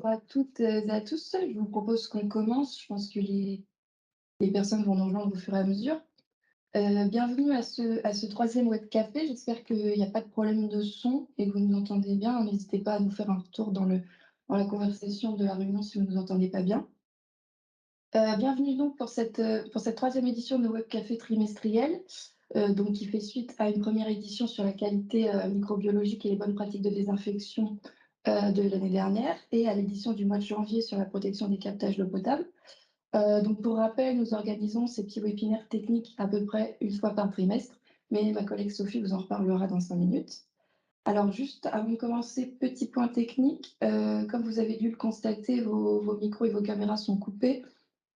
à toutes et à tous. Je vous propose qu'on commence. Je pense que les personnes vont nous rejoindre au fur et à mesure. Bienvenue à ce troisième web café. J'espère qu'il n'y a pas de problème de son et que vous nous entendez bien. N'hésitez pas à nous faire un retour dans la conversation de la réunion si vous ne nous entendez pas bien. Bienvenue donc pour cette troisième édition de Web Café trimestriel, donc qui fait suite à une première édition sur la qualité microbiologique et les bonnes pratiques de désinfection de l'année dernière, et à l'édition du mois de janvier sur la protection des captages d'eau potable. Donc pour rappel, nous organisons ces petits webinaires techniques à peu près une fois par trimestre, mais ma collègue Sophie vous en reparlera dans 5 minutes. Alors juste avant de commencer, petit point technique, comme vous avez dû le constater, vos micros et vos caméras sont coupés.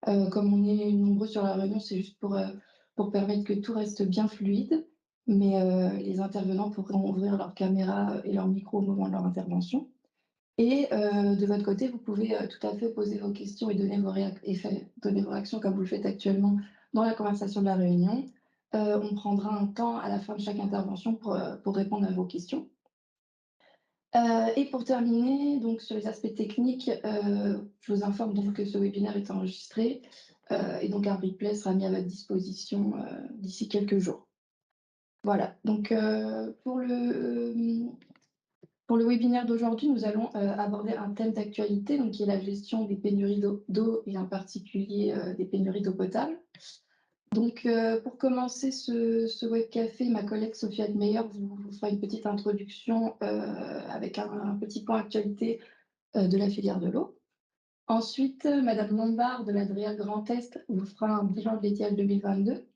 Comme on est nombreux sur la réunion, c'est juste pour permettre que tout reste bien fluide, mais les intervenants pourront ouvrir leur caméra et leur micro au moment de leur intervention. Et de votre côté, vous pouvez tout à fait poser vos questions et donner vos réactions comme vous le faites actuellement dans la conversation de la réunion. On prendra un temps à la fin de chaque intervention pour répondre à vos questions. Et pour terminer, donc sur les aspects techniques, je vous informe donc que ce webinaire est enregistré, et donc un replay sera mis à votre disposition, d'ici quelques jours. Voilà, donc pour le webinaire d'aujourd'hui, nous allons, aborder un thème d'actualité, donc qui est la gestion des pénuries d'eau et en particulier, des pénuries d'eau potable. Donc, pour commencer ce web café, ma collègue Sophie Admeyer vous fera une petite introduction, avec un petit point actualité, de la filière de l'eau. Ensuite, Madame Lombard de l'Adria Grand Est vous fera un bilan de l'étiage 2022.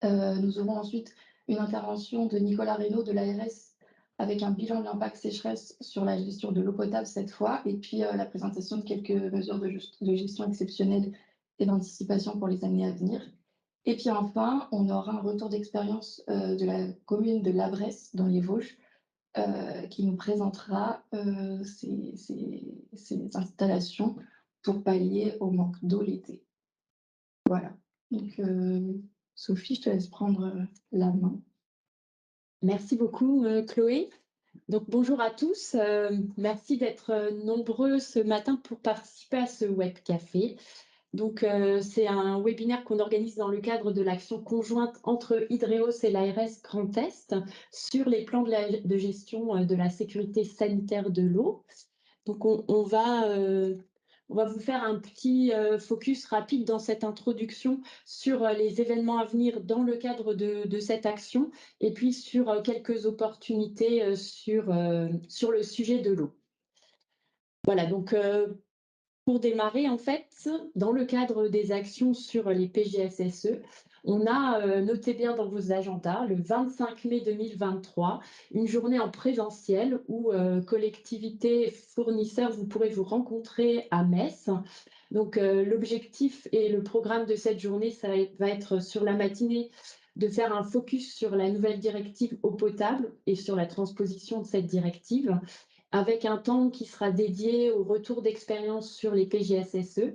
Nous aurons ensuite une intervention de Nicolas Reynaud de l'ARS avec un bilan de l'impact sécheresse sur la gestion de l'eau potable cette fois, et puis la présentation de quelques mesures de gestion exceptionnelle et d'anticipation pour les années à venir. Et puis enfin, on aura un retour d'expérience de la commune de Labresse dans les Vosges, qui nous présentera ces installations pour pallier au manque d'eau l'été. Voilà. Donc, Sophie, je te laisse prendre la main. Merci beaucoup, Chloé. Donc, bonjour à tous. Merci d'être nombreux ce matin pour participer à ce web café. Donc, c'est un webinaire qu'on organise dans le cadre de l'action conjointe entre Hydreos et l'ARS Grand Est sur les plans de gestion de la sécurité sanitaire de l'eau. Donc, on va vous faire un petit focus rapide dans cette introduction sur les événements à venir dans le cadre de cette action, et puis sur quelques opportunités sur le sujet de l'eau. Voilà, donc pour démarrer, en fait, dans le cadre des actions sur les PGSSE, on a noté bien dans vos agendas le 25 mai 2023, une journée en présentiel où collectivités, fournisseurs, vous pourrez vous rencontrer à Metz. Donc l'objectif et le programme de cette journée, ça va être sur la matinée de faire un focus sur la nouvelle directive eau potable et sur la transposition de cette directive, avec un temps qui sera dédié au retour d'expérience sur les PGSSE.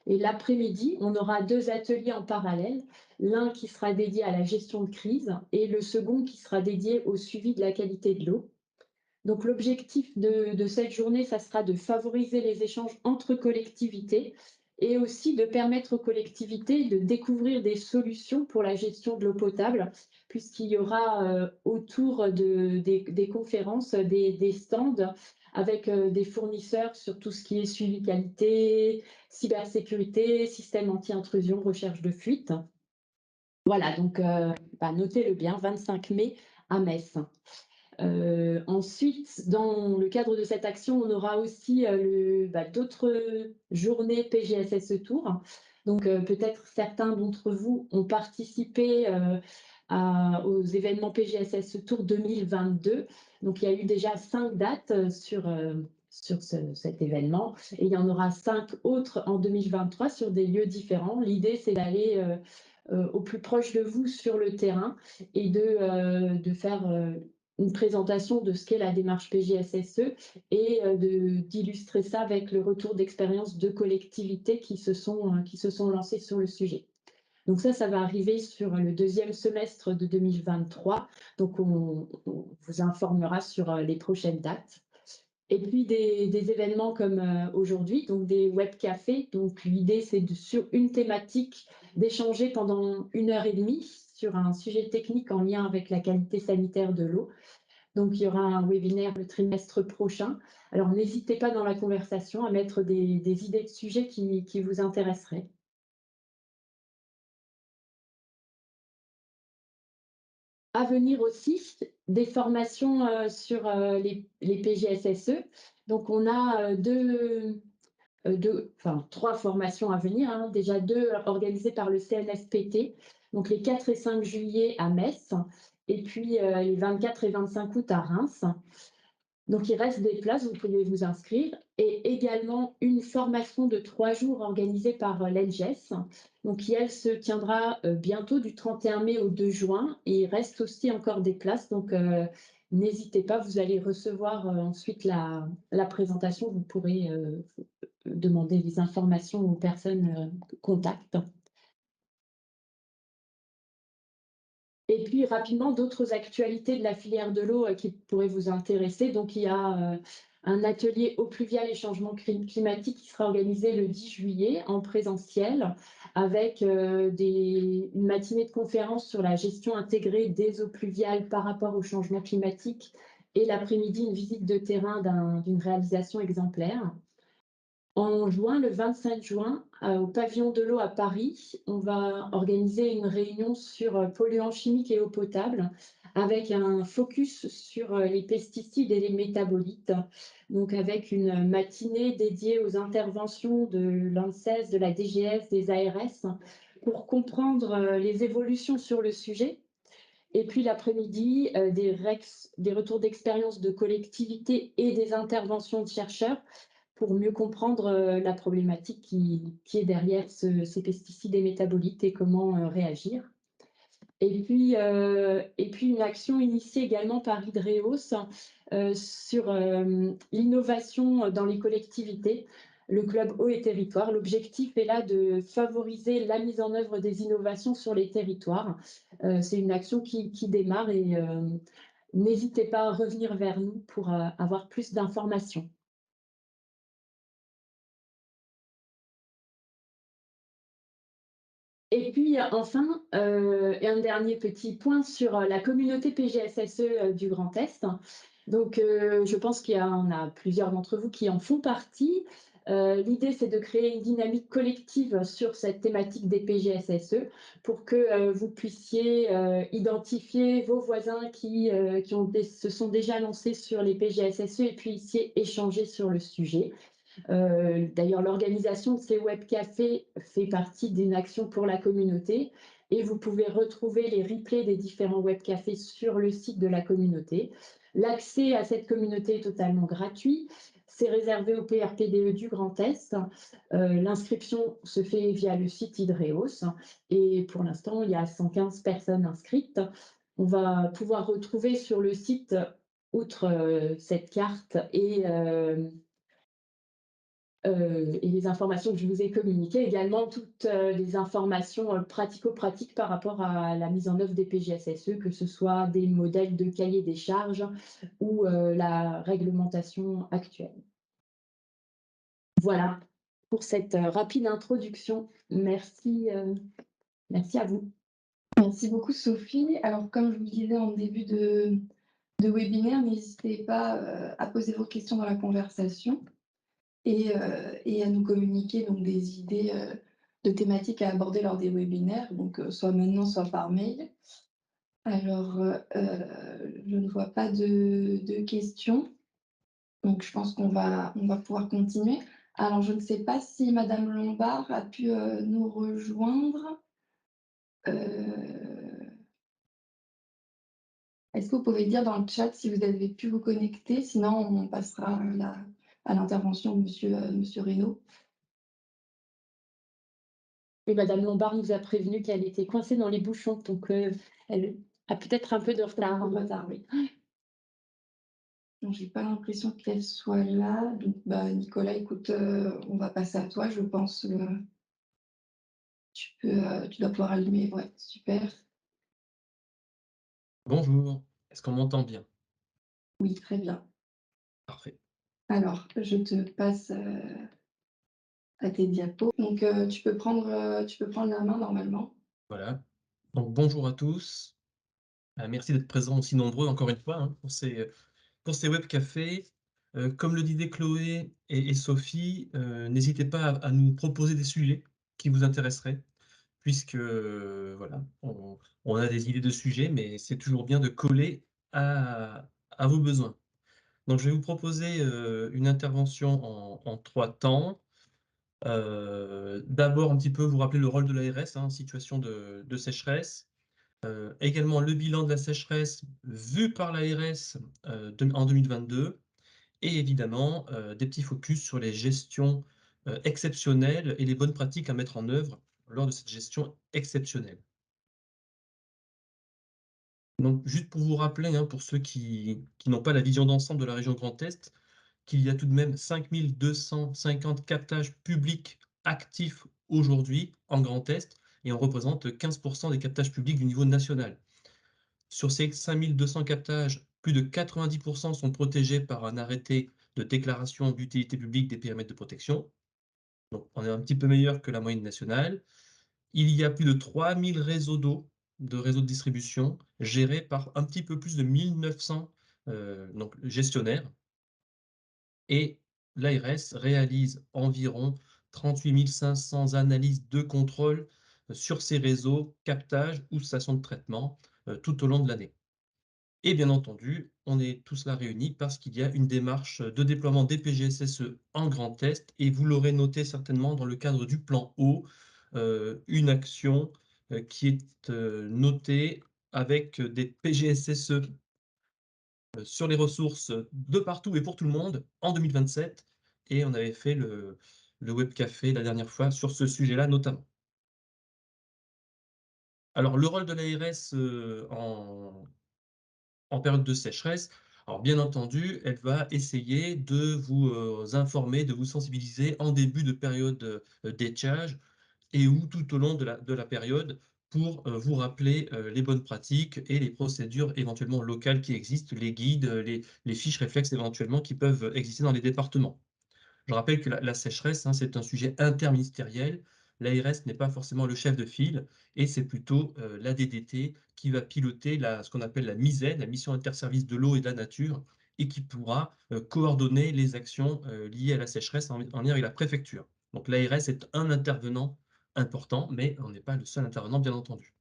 Et l'après-midi, on aura 2 ateliers en parallèle, l'un qui sera dédié à la gestion de crise et le second qui sera dédié au suivi de la qualité de l'eau. Donc l'objectif de cette journée, ça sera de favoriser les échanges entre collectivités et aussi de permettre aux collectivités de découvrir des solutions pour la gestion de l'eau potable, puisqu'il y aura autour des conférences des stands avec des fournisseurs sur tout ce qui est suivi qualité, cybersécurité, système anti-intrusion, recherche de fuite. Voilà, donc notez-le bien, 25 mai à Metz. Ensuite, dans le cadre de cette action, on aura aussi d'autres journées PGSSE Tour. Donc, peut-être certains d'entre vous ont participé aux événements PGSSE Tour 2022. Donc, il y a eu déjà 5 dates sur cet événement, et il y en aura 5 autres en 2023 sur des lieux différents. L'idée, c'est d'aller au plus proche de vous sur le terrain et de faire une présentation de ce qu'est la démarche PGSSE et d'illustrer ça avec le retour d'expérience de collectivités qui se sont lancées sur le sujet. Donc ça va arriver sur le 2e semestre de 2023. Donc on vous informera sur les prochaines dates. Et puis des événements comme, aujourd'hui, donc des web cafés. Donc l'idée, c'est sur une thématique, d'échanger pendant 1 heure et demie sur un sujet technique en lien avec la qualité sanitaire de l'eau. Donc il y aura un webinaire le trimestre prochain. Alors n'hésitez pas dans la conversation à mettre des idées de sujets qui vous intéresseraient. À venir aussi, des formations, sur, les PGSSE. Donc on a, 2, enfin 3 formations à venir, hein. Déjà 2 organisées par le CNSPT, donc les 4 et 5 juillet à Metz et puis, les 24 et 25 août à Reims. Donc il reste des places, vous pouvez vous inscrire et également une formation de 3 jours organisée par, l'ENGES, donc qui elle se tiendra, bientôt du 31 mai au 2 juin et il reste aussi encore des places donc, n'hésitez pas, vous allez recevoir, ensuite la présentation, vous pourrez, demander des informations aux personnes, contact. Et puis rapidement, d'autres actualités de la filière de l'eau, qui pourraient vous intéresser. Donc il y a, un atelier eau pluviale et changement climatique qui sera organisé le 10 juillet en présentiel avec, une matinée de conférence sur la gestion intégrée des eaux pluviales par rapport au changement climatique et l'après-midi, une visite de terrain d'une réalisation exemplaire. En juin, le 25 juin, au pavillon de l'eau à Paris, on va organiser une réunion sur, polluants chimiques et eau potable avec un focus sur, les pesticides et les métabolites. Donc avec une matinée dédiée aux interventions de l'ANSES, de la DGS, des ARS pour comprendre, les évolutions sur le sujet. Et puis l'après-midi, des retours d'expérience de collectivités et des interventions de chercheurs pour mieux comprendre, la problématique qui est derrière ces pesticides et métabolites et comment, réagir. Et puis une action initiée également par Hydreos, sur, l'innovation dans les collectivités, le club Eau et Territoires. L'objectif est là de favoriser la mise en œuvre des innovations sur les territoires. C'est une action qui démarre et n'hésitez pas à revenir vers nous pour, avoir plus d'informations. Et puis enfin, et un dernier petit point sur, la communauté PGSSE, du Grand Est. Donc, je pense qu'il y en a plusieurs d'entre vous qui en font partie. L'idée, c'est de créer une dynamique collective sur cette thématique des PGSSE pour que, vous puissiez, identifier vos voisins qui se sont déjà lancés sur les PGSSE et puissiez échanger sur le sujet. D'ailleurs, l'organisation de ces web cafés fait partie d'une action pour la communauté et vous pouvez retrouver les replays des différents web cafés sur le site de la communauté. L'accès à cette communauté est totalement gratuit. C'est réservé au PRPDE du Grand Est. L'inscription se fait via le site Hydreos et pour l'instant, il y a 115 personnes inscrites. On va pouvoir retrouver sur le site, outre cette carte et les informations que je vous ai communiquées, également toutes, les informations, pratico-pratiques par rapport à la mise en œuvre des PGSSE, que ce soit des modèles de cahier des charges ou, la réglementation actuelle. Voilà pour cette, rapide introduction. Merci à vous. Merci beaucoup Sophie. Alors comme je vous le disais en début de webinaire, n'hésitez pas, à poser vos questions dans la conversation et à nous communiquer donc des idées, de thématiques à aborder lors des webinaires, donc soit maintenant, soit par mail. Alors, je ne vois pas de questions, donc je pense qu'on va pouvoir continuer. Alors je ne sais pas si madame Lombard a pu, nous rejoindre. Heu, Est-ce que vous pouvez dire dans le chat si vous avez pu vous connecter? Sinon on passera à l'intervention de monsieur Reynaud. Et madame Lombard nous a prévenu qu'elle était coincée dans les bouchons, donc, elle a peut-être un peu de retard. En retard, oui. Non, j'ai pas l'impression qu'elle soit là, donc bah, Nicolas, écoute, on va passer à toi, je pense, tu dois pouvoir allumer, ouais, super. Bonjour, est-ce qu'on m'entend bien? Oui, très bien. Parfait. Alors, je te passe, à tes diapos. Donc, tu peux prendre la main normalement. Voilà. Donc bonjour à tous. Merci d'être présents aussi nombreux encore une fois, hein, pour ces web cafés. Comme le disaient Chloé et Sophie, n'hésitez pas à nous proposer des sujets qui vous intéresseraient puisque, voilà, on a des idées de sujets, mais c'est toujours bien de coller à vos besoins. Donc je vais vous proposer, une intervention en 3 temps. D'abord un petit peu vous rappeler le rôle de l'ARS, hein, en situation de sécheresse. Également le bilan de la sécheresse vu par l'ARS, en 2022 et évidemment, des petits focus sur les gestions, exceptionnelles et les bonnes pratiques à mettre en œuvre lors de cette gestion exceptionnelle. Donc juste pour vous rappeler, hein, pour ceux qui n'ont pas la vision d'ensemble de la région Grand Est, qu'il y a tout de même 5 250 captages publics actifs aujourd'hui en Grand Est et on représente 15 des captages publics du niveau national. Sur ces 5 200 captages, plus de 90 sont protégés par un arrêté de déclaration d'utilité publique des périmètres de protection. Donc on est un petit peu meilleur que la moyenne nationale. Il y a plus de 3 000 réseaux d'eau, de réseaux de distribution, gérés par un petit peu plus de 1 900 donc gestionnaires. Et l'ARS réalise environ 38 500 analyses de contrôle sur ces réseaux, captages ou stations de traitement tout au long de l'année. Et bien entendu, on est tous là réunis parce qu'il y a une démarche de déploiement des PGSSE en Grand Est et vous l'aurez noté certainement dans le cadre du plan eau, une action qui est notée avec des PGSSE sur les ressources de partout et pour tout le monde en 2027 et on avait fait le web café la dernière fois sur ce sujet-là notamment. Alors le rôle de l'ARS, en période de sécheresse, alors bien entendu, elle va essayer de vous, informer, de vous sensibiliser en début de période, d'étiage et ou tout au long de la période pour, vous rappeler, les bonnes pratiques et les procédures éventuellement locales qui existent, les guides, les fiches réflexes éventuellement qui peuvent exister dans les départements. Je rappelle que la sécheresse, hein, c'est un sujet interministériel. L'ARS n'est pas forcément le chef de file et c'est plutôt l'ADDT qui va piloter ce qu'on appelle la MISEN, la mission interservice de l'eau et de la nature, et qui pourra coordonner les actions liées à la sécheresse en lien avec la préfecture. Donc l'ARS est un intervenant important, mais on n'est pas le seul intervenant, bien entendu.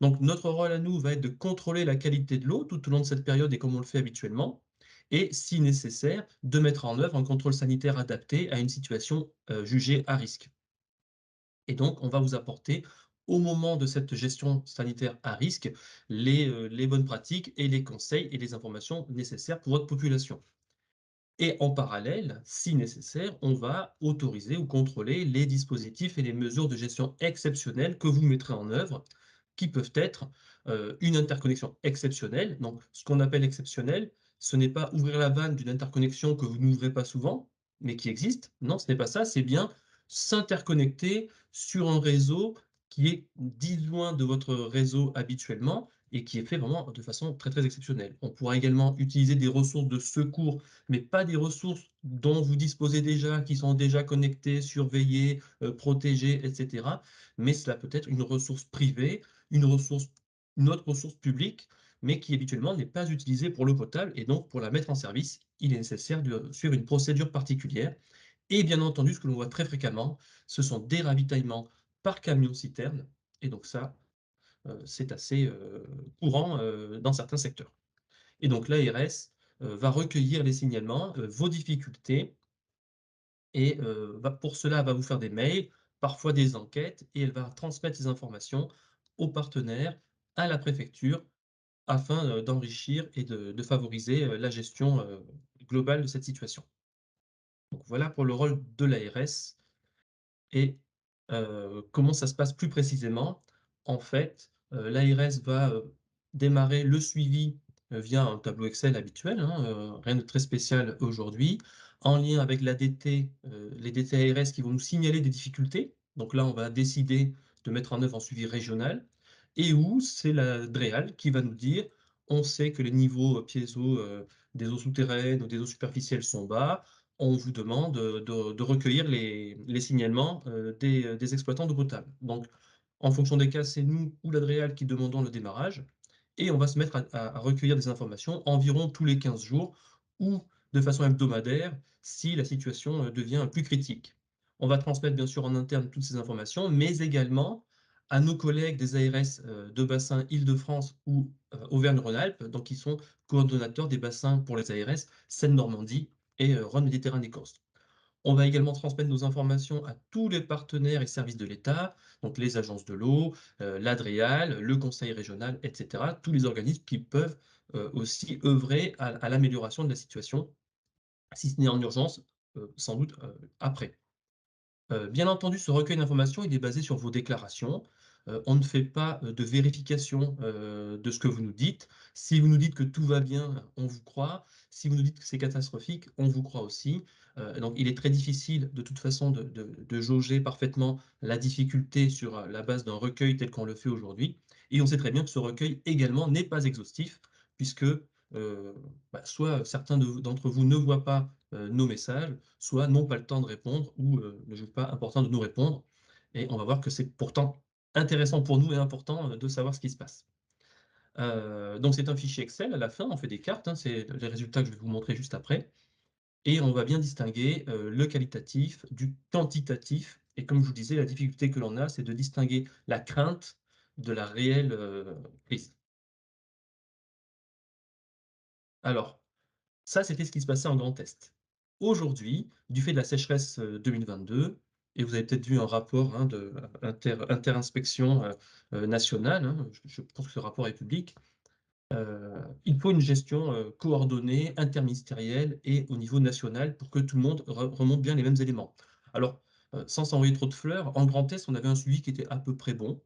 Donc notre rôle à nous va être de contrôler la qualité de l'eau tout au long de cette période et comme on le fait habituellement, et si nécessaire, de mettre en œuvre un contrôle sanitaire adapté à une situation jugée à risque. Et donc, on va vous apporter, au moment de cette gestion sanitaire à risque, les bonnes pratiques et les conseils et les informations nécessaires pour votre population. Et en parallèle, si nécessaire, on va autoriser ou contrôler les dispositifs et les mesures de gestion exceptionnelles que vous mettrez en œuvre, qui peuvent être une interconnexion exceptionnelle. Donc, ce qu'on appelle exceptionnel, ce n'est pas ouvrir la vanne d'une interconnexion que vous n'ouvrez pas souvent, mais qui existe. Non, ce n'est pas ça, c'est bien s'interconnecter sur un réseau qui est disjoint de votre réseau habituellement et qui est fait vraiment de façon très, très exceptionnelle. On pourra également utiliser des ressources de secours mais pas des ressources dont vous disposez déjà, qui sont déjà connectées, surveillées, protégées, et cetera. Mais cela peut être une ressource privée, une autre ressource publique, mais qui habituellement n'est pas utilisée pour l'eau potable et donc pour la mettre en service, il est nécessaire de suivre une procédure particulière. Et bien entendu, ce que l'on voit très fréquemment, ce sont des ravitaillements par camion-citerne et donc ça, c'est assez, courant, dans certains secteurs. Et donc l'ARS va recueillir les signalements, vos difficultés et pour cela, va vous faire des mails, parfois des enquêtes et elle va transmettre ces informations aux partenaires, à la préfecture, afin, d'enrichir et de favoriser, la gestion, globale de cette situation. Donc voilà pour le rôle de l'ARS. Et comment ça se passe plus précisément? En fait, l'ARS va, démarrer le suivi, via un tableau Excel habituel, hein, rien de très spécial aujourd'hui, en lien avec l'ADT, les DT-ARS qui vont nous signaler des difficultés. Donc là, on va décider de mettre en œuvre un suivi régional et où c'est la DREAL qui va nous dire: «On sait que les niveaux, piézo, des eaux souterraines ou des eaux superficielles sont bas, on vous demande, de recueillir les signalements, des exploitants d'eau potable. Donc en fonction des cas, c'est nous ou l'Adréal qui demandons le démarrage et on va se mettre à recueillir des informations environ tous les 15 jours ou de façon hebdomadaire si la situation, devient plus critique. On va transmettre bien sûr en interne toutes ces informations, mais également à nos collègues des ARS, de bassin Île-de-France ou, Auvergne-Rhône-Alpes, donc qui sont coordonnateurs des bassins pour les ARS Seine-Normandie et Rhône-Méditerranée-Corse. On va également transmettre nos informations à tous les partenaires et services de l'État, donc les agences de l'eau, l'Adréal, le conseil régional, et cetera. Tous les organismes qui peuvent, aussi œuvrer à l'amélioration de la situation, si ce n'est en urgence, sans doute, après. Bien entendu, ce recueil d'informations, il est basé sur vos déclarations. On ne fait pas, de vérification, de ce que vous nous dites. Si vous nous dites que tout va bien, on vous croit. Si vous nous dites que c'est catastrophique, on vous croit aussi. Donc il est très difficile de toute façon de jauger parfaitement la difficulté sur, la base d'un recueil tel qu'on le fait aujourd'hui et on sait très bien que ce recueil également n'est pas exhaustif puisque, soit certains d'entre vous ne voient pas, nos messages, soit n'ont pas le temps de répondre ou, ne jugent pas important de nous répondre et on va voir que c'est pourtant intéressant pour nous et important, de savoir ce qui se passe. Donc c'est un fichier Excel à la fin, on fait des cartes, hein, c'est les résultats que je vais vous montrer juste après et on va bien distinguer, le qualitatif du quantitatif et comme je vous disais, la difficulté que l'on a, c'est de distinguer la crainte de la réelle, crise. Alors, ça, c'était ce qui se passait en Grand Est. Aujourd'hui, du fait de la sécheresse, 2022 et vous avez peut-être vu un rapport, hein, de interinspection, nationale, hein, je pense que ce rapport est public. Il faut une gestion, coordonnée, interministérielle et au niveau national pour que tout le monde remonte bien les mêmes éléments. Alors, sans s'envoyer trop de fleurs, en Grand Est, on avait un suivi qui était à peu près bon,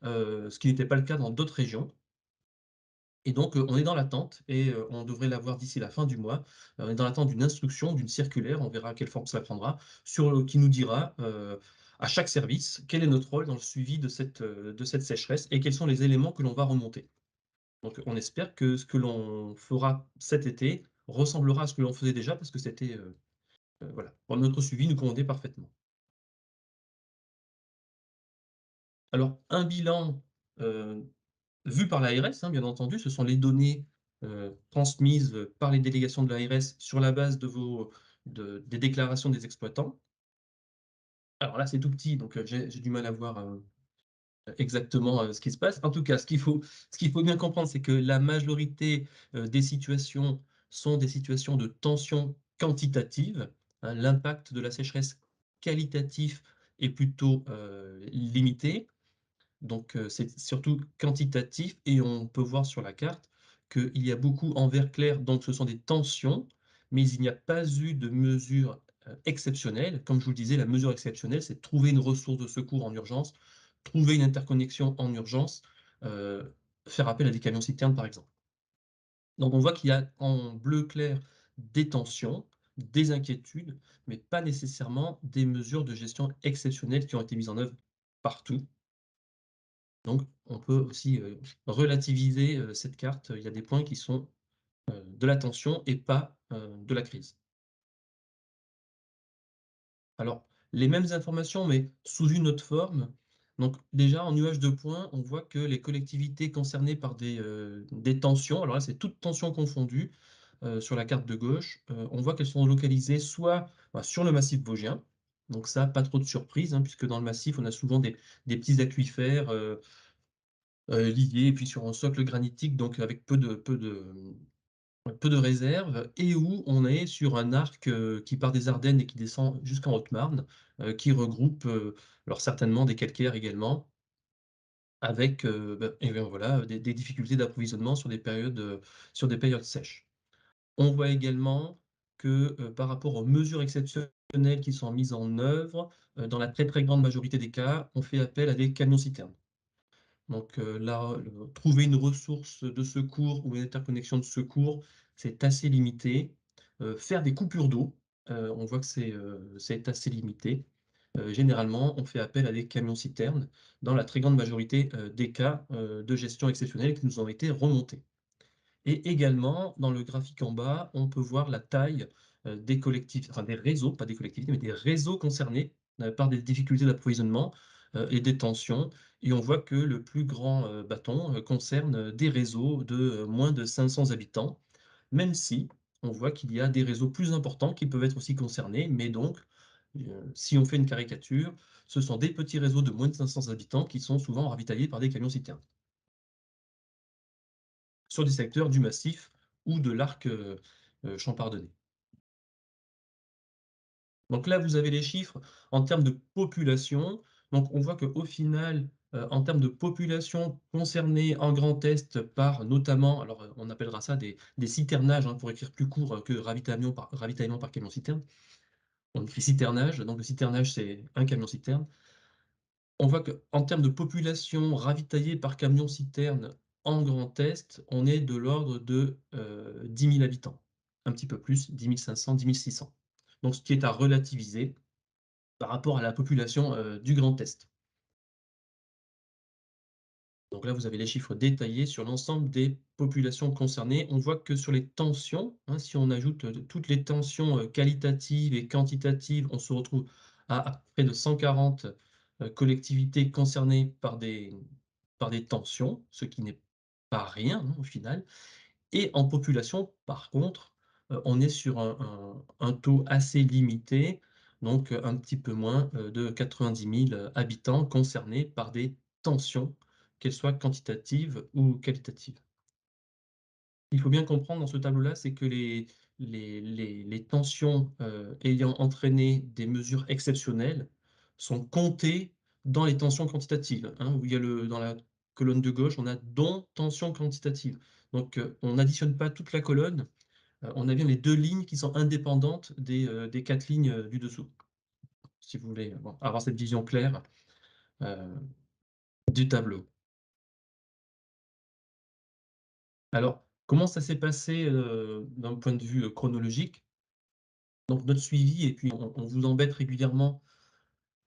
ce qui n'était pas le cas dans d'autres régions. Et donc, on est dans l'attente et on devrait l'avoir d'ici la fin du mois. On est dans l'attente d'une instruction, d'une circulaire, on verra quelle forme cela prendra, qui nous dira, à chaque service, quel est notre rôle dans le suivi de cette sécheresse et quels sont les éléments que l'on va remonter. Donc on espère que ce que l'on fera cet été ressemblera à ce que l'on faisait déjà parce que c'était, voilà, pour notre suivi nous convenait parfaitement. Alors un bilan, heu, vu par l'ARS, hein, bien entendu, ce sont les données, transmises, par les délégations de l'ARS sur la base des déclarations des exploitants. Alors là, c'est tout petit, donc j'ai du mal à voir, exactement, ce qui se passe. En tout cas, ce qu'il faut bien comprendre, c'est que la majorité, des situations sont des situations de tension quantitative, hein. L'impact de la sécheresse qualitatif est plutôt, limité. Donc, c'est surtout quantitatif et on peut voir sur la carte qu'il y a beaucoup en vert clair, donc ce sont des tensions, mais il n'y a pas eu de mesure, exceptionnelle. Comme je vous le disais, la mesure exceptionnelle, c'est de trouver une ressource de secours en urgence, trouver une interconnexion en urgence, faire appel à des camions citernes, par exemple. Donc on voit qu'il y a en bleu clair des tensions, des inquiétudes, mais pas nécessairement des mesures de gestion exceptionnelles qui ont été mises en œuvre partout. Donc on peut aussi, relativiser, cette carte. Il y a des points qui sont, de la tension et pas, de la crise. Alors, les mêmes informations, mais sous une autre forme. Donc déjà, en nuage de points, on voit que les collectivités concernées par des tensions, alors là, c'est toutes tensions confondues, sur la carte de gauche, on voit qu'elles sont localisées soit, sur le massif vosgien, donc ça, pas trop de surprise, hein, puisque dans le massif, on a souvent des petits aquifères, liés et puis sur un socle granitique, donc avec peu de réserve et où on est sur un arc, qui part des Ardennes et qui descend jusqu'en Haute-Marne, qui regroupe, alors certainement des calcaires également avec, et bien voilà, des difficultés d'approvisionnement sur des périodes sèches. On voit également que, par rapport aux mesures exceptionnelles qui sont mises en œuvre, dans la très, très grande majorité des cas, on fait appel à des camions citernes. Donc là, trouver une ressource de secours ou une interconnexion de secours, c'est assez limité. Faire des coupures d'eau, on voit que c'est assez limité. Généralement, on fait appel à des camions-citernes dans la très grande majorité, des cas, de gestion exceptionnelle qui nous ont été remontés. Et également, dans le graphique en bas, on peut voir la taille, des collectivités, enfin des réseaux, pas des collectivités, mais des réseaux concernés, par des difficultés d'approvisionnement, et des tensions, et on voit que le plus grand, bâton, concerne, des réseaux de, moins de 500 habitants, même si on voit qu'il y a des réseaux plus importants qui peuvent être aussi concernés, mais donc, si on fait une caricature, ce sont des petits réseaux de moins de 500 habitants qui sont souvent ravitaillés par des camions-citernes. Sur des secteurs du massif ou de l'arc, champardonnais. Donc là, vous avez les chiffres en termes de population. Donc on voit qu'au final, en termes de population concernée en Grand Est par notamment, alors, on appellera ça des citernages, hein, pour écrire plus court, que ravitaillement par camion-citerne. On écrit citernage, donc le citernage, c'est un camion-citerne. On voit qu'en termes de population ravitaillée par camion-citerne en Grand Est, on est de l'ordre de, 10 000 habitants. Un petit peu plus, 10 500, 10 600. Donc ce qui est à relativiser par rapport à la population, du Grand Est. Donc là, vous avez les chiffres détaillés sur l'ensemble des populations concernées. On voit que sur les tensions, hein, si on ajoute, toutes les tensions, qualitatives et quantitatives, on se retrouve à près de 140, collectivités concernées par des tensions, ce qui n'est pas rien, hein, au final. Et en population, par contre, on est sur un taux assez limité, donc un petit peu moins, de 90 000 habitants concernés par des tensions, qu'elles soient quantitatives ou qualitatives. Il faut bien comprendre dans ce tableau-là, c'est que les tensions, ayant entraîné des mesures exceptionnelles sont comptées dans les tensions quantitatives, hein, où il y a dans la colonne de gauche, on a dont tension quantitative. Donc, on n'additionne pas toute la colonne, on a bien les 2 lignes qui sont indépendantes des 4 lignes, du dessous. Si vous voulez, bon, avoir cette vision claire, heu, du tableau. Alors, comment ça s'est passé, d'un point de vue, chronologique? Donc notre suivi, et puis on vous embête régulièrement,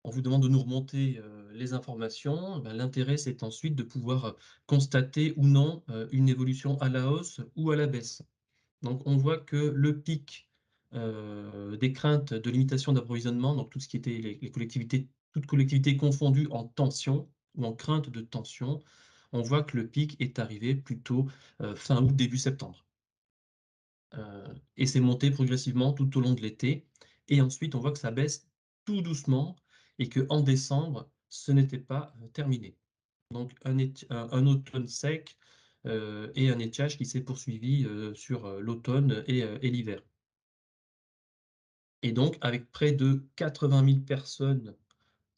on vous demande de nous remonter, les informations. Ben, l'intérêt, c'est ensuite de pouvoir, constater ou non, une évolution à la hausse ou à la baisse. Donc on voit que le pic, des craintes de limitation d'approvisionnement, donc tout ce qui était les collectivités, toutes collectivités confondues en tension ou en crainte de tension, on voit que le pic est arrivé plutôt, fin août, début septembre. Et c'est monté progressivement tout au long de l'été, et ensuite on voit que ça baisse tout doucement et qu'en décembre, ce n'était pas, terminé. Donc un automne sec, et un étiage qui s'est poursuivi, sur, l'automne et l'hiver. Et donc avec près de 80 000 personnes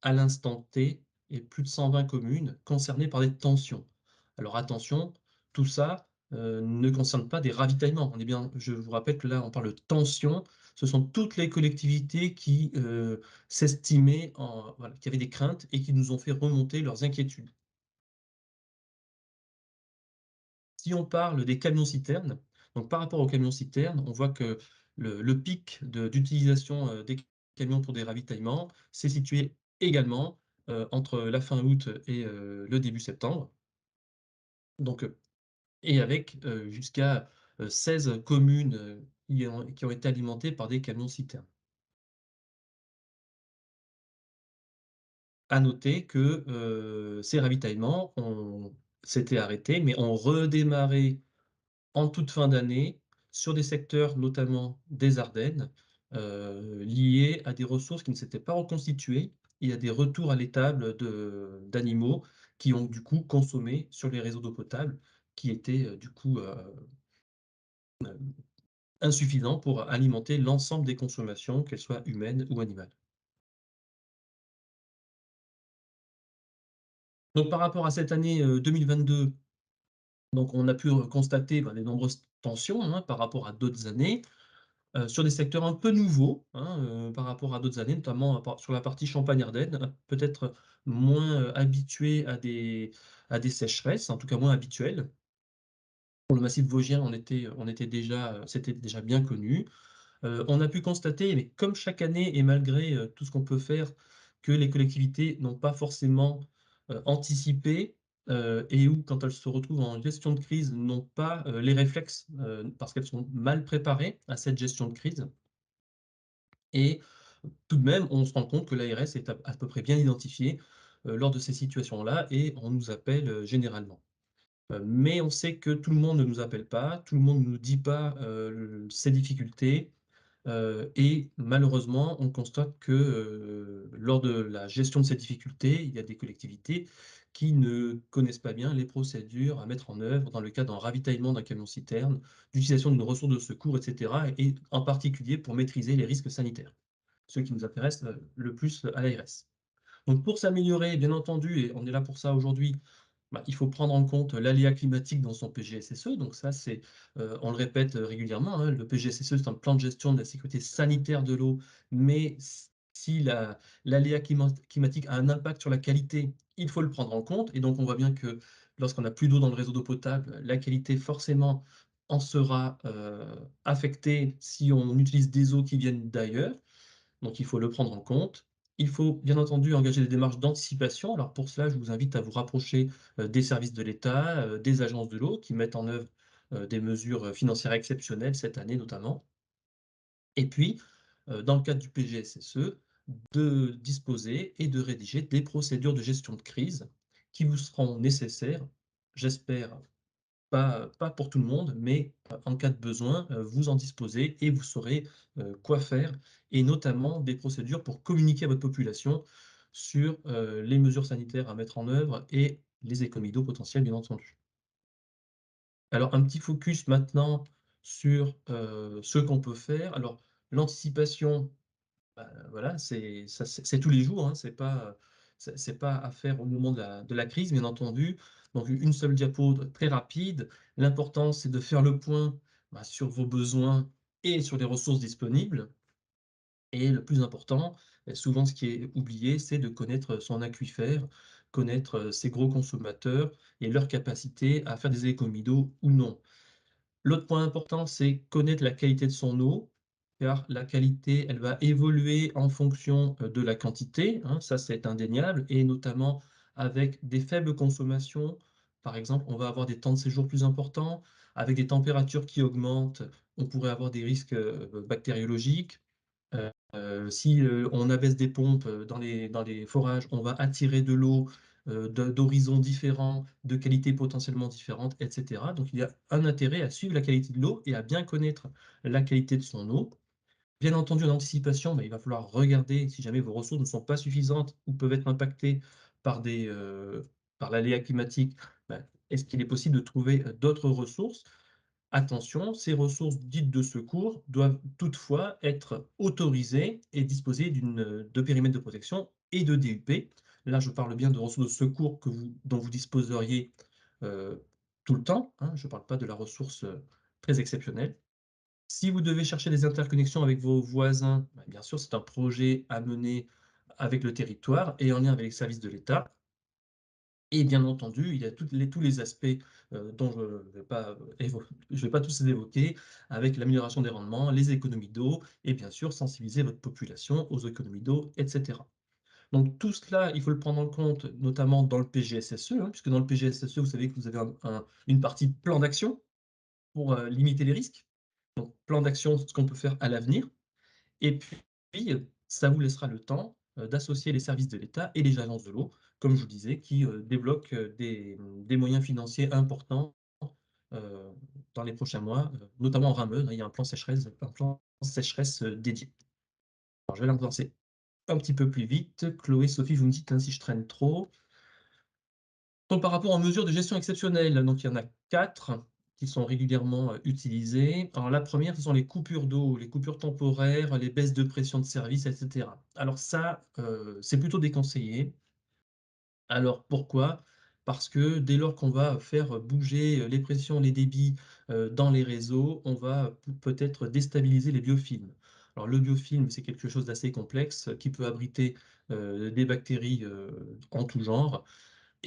à l'instant T et plus de 120 communes concernées par des tensions. Alors attention, tout ça, ne concerne pas des ravitaillements. On est bien, je vous rappelle que là, on parle de tensions. Ce sont toutes les collectivités qui, s'estimaient voilà, qui avaient des craintes et qui nous ont fait remonter leurs inquiétudes. Si on parle des camions-citernes, donc par rapport aux camions-citernes, on voit que le pic d'utilisation, des camions pour des ravitaillements s'est situé également, entre la fin août et le début septembre. Donc, et avec, jusqu'à, 16 communes, qui ont été alimentées par des camions-citernes. À noter que, ces ravitaillements s'étaient arrêtés, mais ont redémarré en toute fin d'année, sur des secteurs notamment des Ardennes, liés à des ressources qui ne s'étaient pas reconstituées et à des retours à l'étable d'animaux qui ont du coup consommé sur les réseaux d'eau potable qui étaient, du coup, insuffisants pour alimenter l'ensemble des consommations, qu'elles soient humaines ou animales. Donc par rapport à cette année, 2022, donc on a pu, constater, ben, les nombreuses tensions, hein, par rapport à d'autres années. Sur des secteurs un peu nouveaux, hein, par rapport à d'autres années, notamment sur la partie Champagne-Ardenne, peut-être moins, habitués à des sécheresses, en tout cas moins habituelles. Pour le massif vosgien, on était déjà, c'était déjà bien connu. On a pu constater, mais comme chaque année et malgré, tout ce qu'on peut faire, que les collectivités n'ont pas forcément, anticipé, et ou quand elles se retrouvent en gestion de crise, n'ont pas, les réflexes, parce qu'elles sont mal préparées à cette gestion de crise. et tout de même, on se rend compte que l'ARS est à peu près bien identifiée, lors de ces situations-là et on nous appelle, généralement. Mais on sait que tout le monde ne nous appelle pas, tout le monde ne nous dit pas, ses difficultés, et malheureusement, on constate que, lors de la gestion de ces difficultés, il y a des collectivités qui ne connaissent pas bien les procédures à mettre en œuvre dans le cas d'un ravitaillement d'un camion-citerne, d'utilisation d'une ressource de secours et cetera et en particulier pour maîtriser les risques sanitaires, ceux qui nous intéressent, le plus à l'ARS. Donc pour s'améliorer, bien entendu et on est là pour ça aujourd'hui, bah, il faut prendre en compte l'aléa climatique dans son PGSSE, donc ça c'est, on le répète, régulièrement, hein, le PGSSE, c'est un plan de gestion de la sécurité sanitaire de l'eau, mais si l'aléa climatique a un impact sur la qualité, il faut le prendre en compte et donc on voit bien que lorsqu'on n'a plus d'eau dans le réseau d'eau potable, la qualité forcément en sera, affectée si on utilise des eaux qui viennent d'ailleurs. Donc il faut le prendre en compte. Il faut bien entendu engager des démarches d'anticipation. Alors pour cela, je vous invite à vous rapprocher, des services de l'État, des agences de l'eau qui mettent en œuvre, des mesures, financières exceptionnelles cette année notamment. Et puis, dans le cadre du PGSSE, de disposer et de rédiger des procédures de gestion de crise qui vous seront nécessaires, j'espère pas pour tout le monde, mais en cas de besoin, vous en disposez et vous saurez, quoi faire et notamment des procédures pour communiquer à votre population sur, les mesures sanitaires à mettre en œuvre et les économies d'eau potentielles, bien entendu. Alors un petit focus maintenant sur, ce qu'on peut faire. Alors l'anticipation, bah, voilà, c'est tous les jours, hein, c'est pas à faire au moment de la crise, bien entendu. Donc une seule diapo très rapide. L'important, c'est de faire le point, bah, sur vos besoins et sur les ressources disponibles et le plus important, souvent ce qui est oublié, c'est de connaître son aquifère, connaître, ses gros consommateurs et leur capacité à faire des économies d'eau ou non. L'autre point important, c'est connaître la qualité de son eau, car la qualité, elle va évoluer en fonction, de la quantité, hein, ça c'est indéniable et notamment avec des faibles consommations. Par exemple, on va avoir des temps de séjour plus importants, avec des températures qui augmentent, on pourrait avoir des risques, bactériologiques. Si, on abaisse des pompes, dans les forages, on va attirer de l'eau, d'horizons différents, de qualités potentiellement différentes et cetera. Donc il y a un intérêt à suivre la qualité de l'eau et à bien connaître la qualité de son eau. Bien entendu, en anticipation, bah, il va falloir regarder si jamais vos ressources ne sont pas suffisantes ou peuvent être impactées par par l'aléa climatique, bah, est-ce qu'il est possible de trouver, d'autres ressources? Attention, ces ressources dites de secours doivent toutefois être autorisées et disposer de périmètres de protection et de DUP. Là, je parle bien de ressources de secours dont vous disposeriez, heu, tout le temps, hein. Je ne parle pas de la ressource, très exceptionnelle. Si vous devez chercher des interconnexions avec vos voisins, bah, bien sûr, c'est un projet à mener avec le territoire et en lien avec les services de l'État. Et bien entendu, il y a tous les aspects, dont je vais pas tous les évoquer, avec l'amélioration des rendements, les économies d'eau et bien sûr sensibiliser votre population aux économies d'eau et cetera. Donc tout cela, il faut le prendre en compte, notamment dans le PGSSE, hein, puisque dans le PGSSE, vous savez que vous avez une partie plan d'action pour, limiter les risques. Donc plan d'action, ce qu'on peut faire à l'avenir. Et puis, ça vous laissera le temps, d'associer les services de l'État et les agences de l'eau, comme je vous disais, qui, débloquent, des moyens financiers importants, heu, dans les prochains mois, notamment en Rameuse, hein, il y a un plan sécheresse, dédié. Alors je vais l'avancer un petit peu plus vite. Chloé, Sophie, vous me dites, hein, si je traîne trop. Donc par rapport aux mesures de gestion exceptionnelle, donc il y en a 4 qui sont régulièrement, utilisées. Alors la première, ce sont les coupures d'eau, les coupures temporaires, les baisses de pression de service et cetera. Alors ça, c'est plutôt déconseillé. Alors pourquoi? Parce que dès lors qu'on va faire bouger, les pressions, les débits, dans les réseaux, on va peut-être déstabiliser les biofilms. Alors le biofilm, c'est quelque chose d'assez complexe, qui peut abriter, des bactéries, en tout genre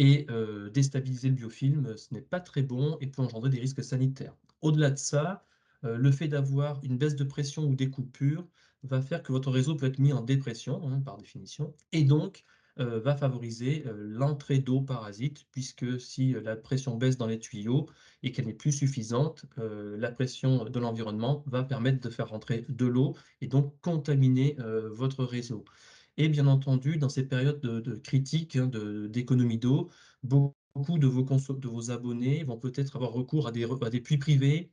et déstabiliser le biofilm, ce n'est pas très bon et peut engendrer des risques sanitaires. Au-delà de ça, le fait d'avoir une baisse de pression ou des coupures va faire que votre réseau peut être mis en dépression, hein, par définition et donc va favoriser, l'entrée d'eau parasite puisque si, la pression baisse dans les tuyaux et qu'elle n'est plus suffisante, la pression de l'environnement va permettre de faire rentrer de l'eau et donc contaminer, votre réseau. Et bien entendu, dans ces périodes de critiques, hein, d'économie d'eau, beaucoup de vos abonnés vont peut-être avoir recours à des puits privés,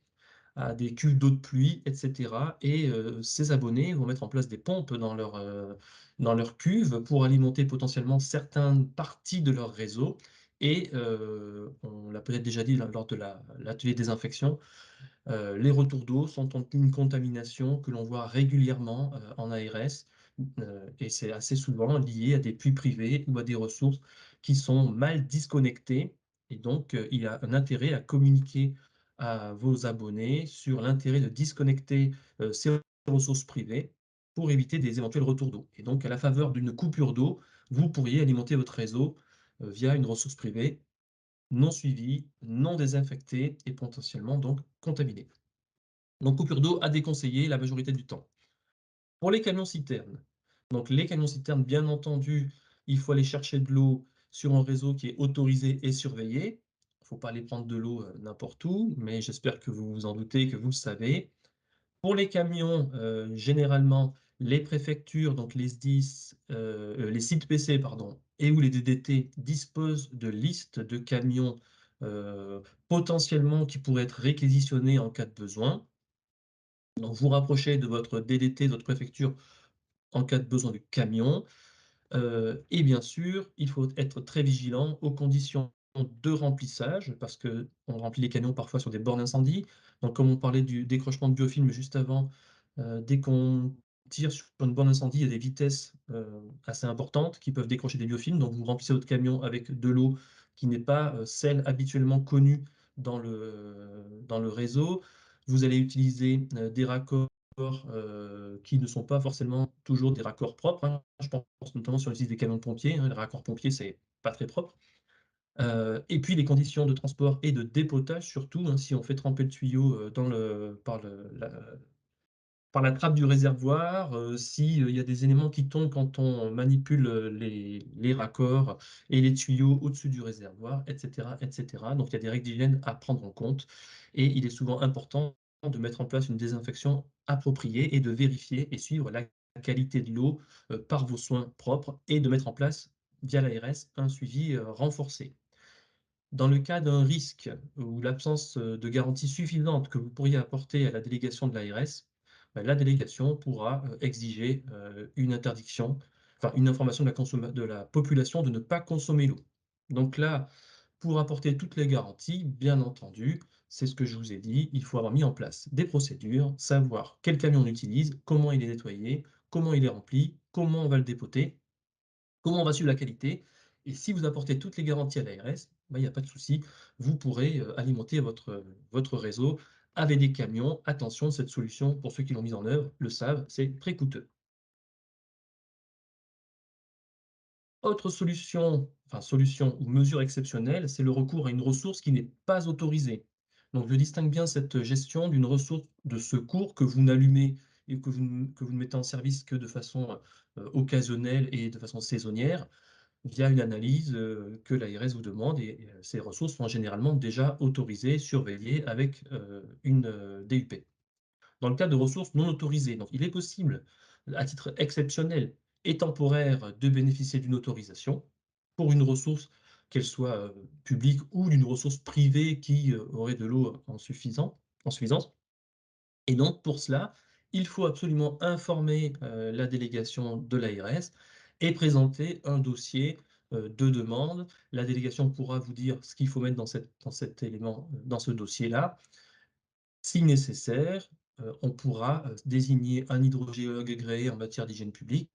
à des cuves d'eau de pluie et cetera et ces abonnés vont mettre en place des pompes dans leur cuve pour alimenter potentiellement certaines parties de leur réseau et on l'a peut-être déjà dit lors de l'atelier désinfection, les retours d'eau sont une contamination que l'on voit régulièrement, en ARS, et c'est assez souvent lié à des puits privés ou à des ressources qui sont mal disconnectées et donc il y a un intérêt à communiquer à vos abonnés sur l'intérêt de disconnecter, ces ressources privées pour éviter des éventuels retours d'eau et donc à la faveur d'une coupure d'eau, vous pourriez alimenter votre réseau, via une ressource privée non suivie, non désinfectée et potentiellement donc contaminée. Donc coupure d'eau à déconseiller la majorité du temps. Pour les camions citernes, donc les camions citernes, bien entendu, il faut aller chercher de l'eau sur un réseau qui est autorisé et surveillé. Il ne faut pas aller prendre de l'eau, n'importe où, mais j'espère que vous vous en doutez, que vous le savez. Pour les camions, généralement, les préfectures, donc les SDIS, les sites PC pardon et ou les DDT disposent de listes de camions, potentiellement qui pourraient être réquisitionnés en cas de besoin. Donc vous rapprochez de votre DDT, de votre préfecture, en cas de besoin du camion. Et bien sûr, il faut être très vigilant aux conditions de remplissage parce qu'on remplit les camions parfois sur des bornes incendie. Donc comme on parlait du décrochement de biofilm juste avant, dès qu'on tire sur une borne incendie, il y a des vitesses, assez importantes qui peuvent décrocher des biofilms. Donc vous remplissez votre camion avec de l'eau qui n'est pas, celle habituellement connue dans le réseau. Vous allez utiliser, des raccords qui ne sont pas forcément toujours des raccords propres, hein. Je pense notamment si on utilise des camions de pompiers, hein, les raccords pompiers, c'est pas très propre. Et puis les conditions de transport et de dépotage surtout, hein, si on fait tremper le tuyau, dans le par la trappe du réservoir, si, il y a des éléments qui tombent quand on manipule, les raccords et les tuyaux au-dessus du réservoir et cetera et cetera. Donc il y a des règles d'hygiène à prendre en compte et il est souvent important de mettre en place une désinfection appropriée et de vérifier et suivre la qualité de l'eau, par vos soins propres et de mettre en place, via l'ARS, un suivi, renforcé. Dans le cas d'un risque ou l'absence, de garantie suffisante que vous pourriez apporter à la délégation de l'ARS, bah, la délégation pourra, exiger, une interdiction, enfin une information de la population de ne pas consommer l'eau. Donc là, pour apporter toutes les garanties, bien entendu, c'est ce que je vous ai dit, il faut avoir mis en place des procédures, savoir quel camion on utilise, comment il est nettoyé, comment il est rempli, comment on va le dépoter. Comment on va suivre la qualité? Et si vous apportez toutes les garanties à l'ARS, bah, il n'y a pas de souci, vous pourrez, alimenter votre réseau avec des camions. Attention, cette solution, pour ceux qui l'ont mise en œuvre, le savent, c'est très coûteux. Autre solution, enfin solution ou mesure exceptionnelle, c'est le recours à une ressource qui n'est pas autorisée. Donc je distingue bien cette gestion d'une ressource de secours que vous n'allumez et que vous ne mettez en service que de façon, occasionnelle et de façon saisonnière. Via une analyse, que l'ARS vous demande et ces ressources sont généralement déjà autorisées, surveillées avec, une, DUP. Dans le cas de ressources non autorisées, donc il est possible, à titre exceptionnel et temporaire, de bénéficier d'une autorisation pour une ressource, qu'elle soit, publique ou d'une ressource privée qui, aurait de l'eau en suffisance. Et donc pour cela, il faut absolument informer, la délégation de l'ARS et présenter un dossier, de demande. La délégation pourra vous dire ce qu'il faut mettre dans cet élément, dans ce dossier-là. Si nécessaire, on pourra, désigner un hydrogéologue agréé en matière d'hygiène publique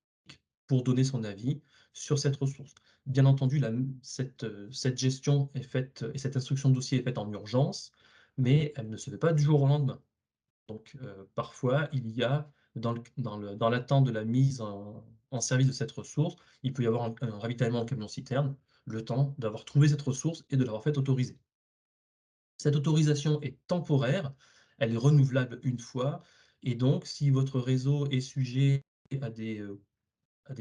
pour donner son avis sur cette ressource. Bien entendu, cette gestion est faite et cette instruction de dossier est faite en urgence, mais elle ne se fait pas du jour au lendemain. Donc, parfois, il y a dans l'attente de la mise en service de cette ressource, il peut y avoir un ravitaillement en camion-citerne, le temps d'avoir trouvé cette ressource et de l'avoir fait autoriser. Cette autorisation est temporaire, elle est renouvelable une fois et donc si votre réseau est sujet à des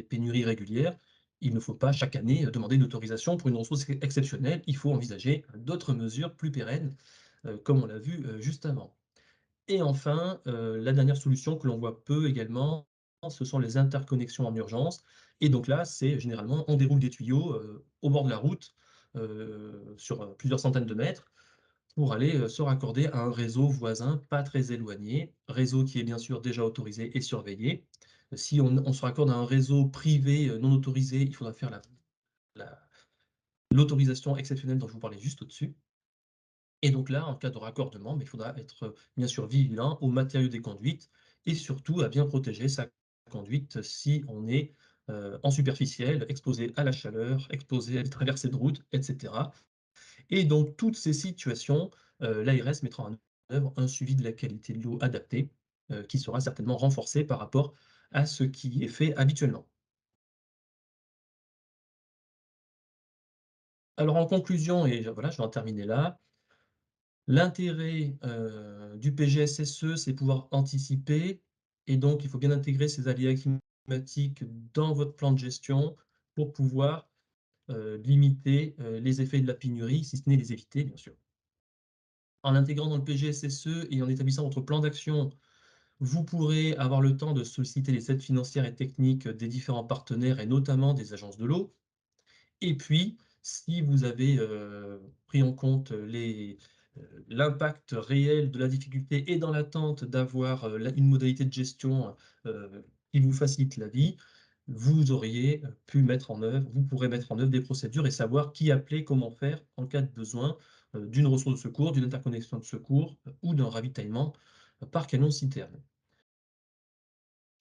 pénuries régulières, il ne faut pas chaque année demander une autorisation pour une ressource exceptionnelle. Il faut envisager d'autres mesures plus pérennes, comme on l'a vu juste avant. Et enfin, la dernière solution que l'on voit peu également, ce sont les interconnexions en urgence. Et donc là, c'est généralement, on déroule des tuyaux au bord de la route, sur plusieurs centaines de mètres, pour aller se raccorder à un réseau voisin pas très éloigné, réseau qui est bien sûr déjà autorisé et surveillé. Si on se raccorde à un réseau privé non autorisé, il faudra faire la- l'autorisation exceptionnelle dont je vous parlais juste au-dessus. Et donc là, en cas de raccordement, il faudra être, bien sûr vigilant aux matériaux des conduites et surtout à bien protéger sa conduite si on est, en superficiel, exposé à la chaleur, exposé à des traversées de route et cetera. Et dans toutes ces situations, l'ARS mettra en œuvre un suivi de la qualité de l'eau adapté, qui sera certainement renforcé par rapport à ce qui est fait habituellement. Alors en conclusion et voilà, je vais en terminer là. L'intérêt, du PGSSE, c'est pouvoir anticiper et donc il faut bien intégrer ces aléas climatiques dans votre plan de gestion pour pouvoir, limiter, les effets de la pénurie, si ce n'est les éviter, bien sûr. En l'intégrant dans le PGSSE et en établissant votre plan d'action, vous pourrez avoir le temps de solliciter les aides financières et techniques des différents partenaires et notamment des agences de l'eau. Et puis, si vous avez, pris en compte l'impact réel de la difficulté et dans l'attente d'avoir, une modalité de gestion, qui vous facilite la vie, vous auriez, pu mettre en œuvre vous pourrez mettre en œuvre des procédures et savoir qui appeler, comment faire en cas de besoin, d'une ressource de secours, d'une interconnexion de secours, ou d'un ravitaillement, par camion-citerne.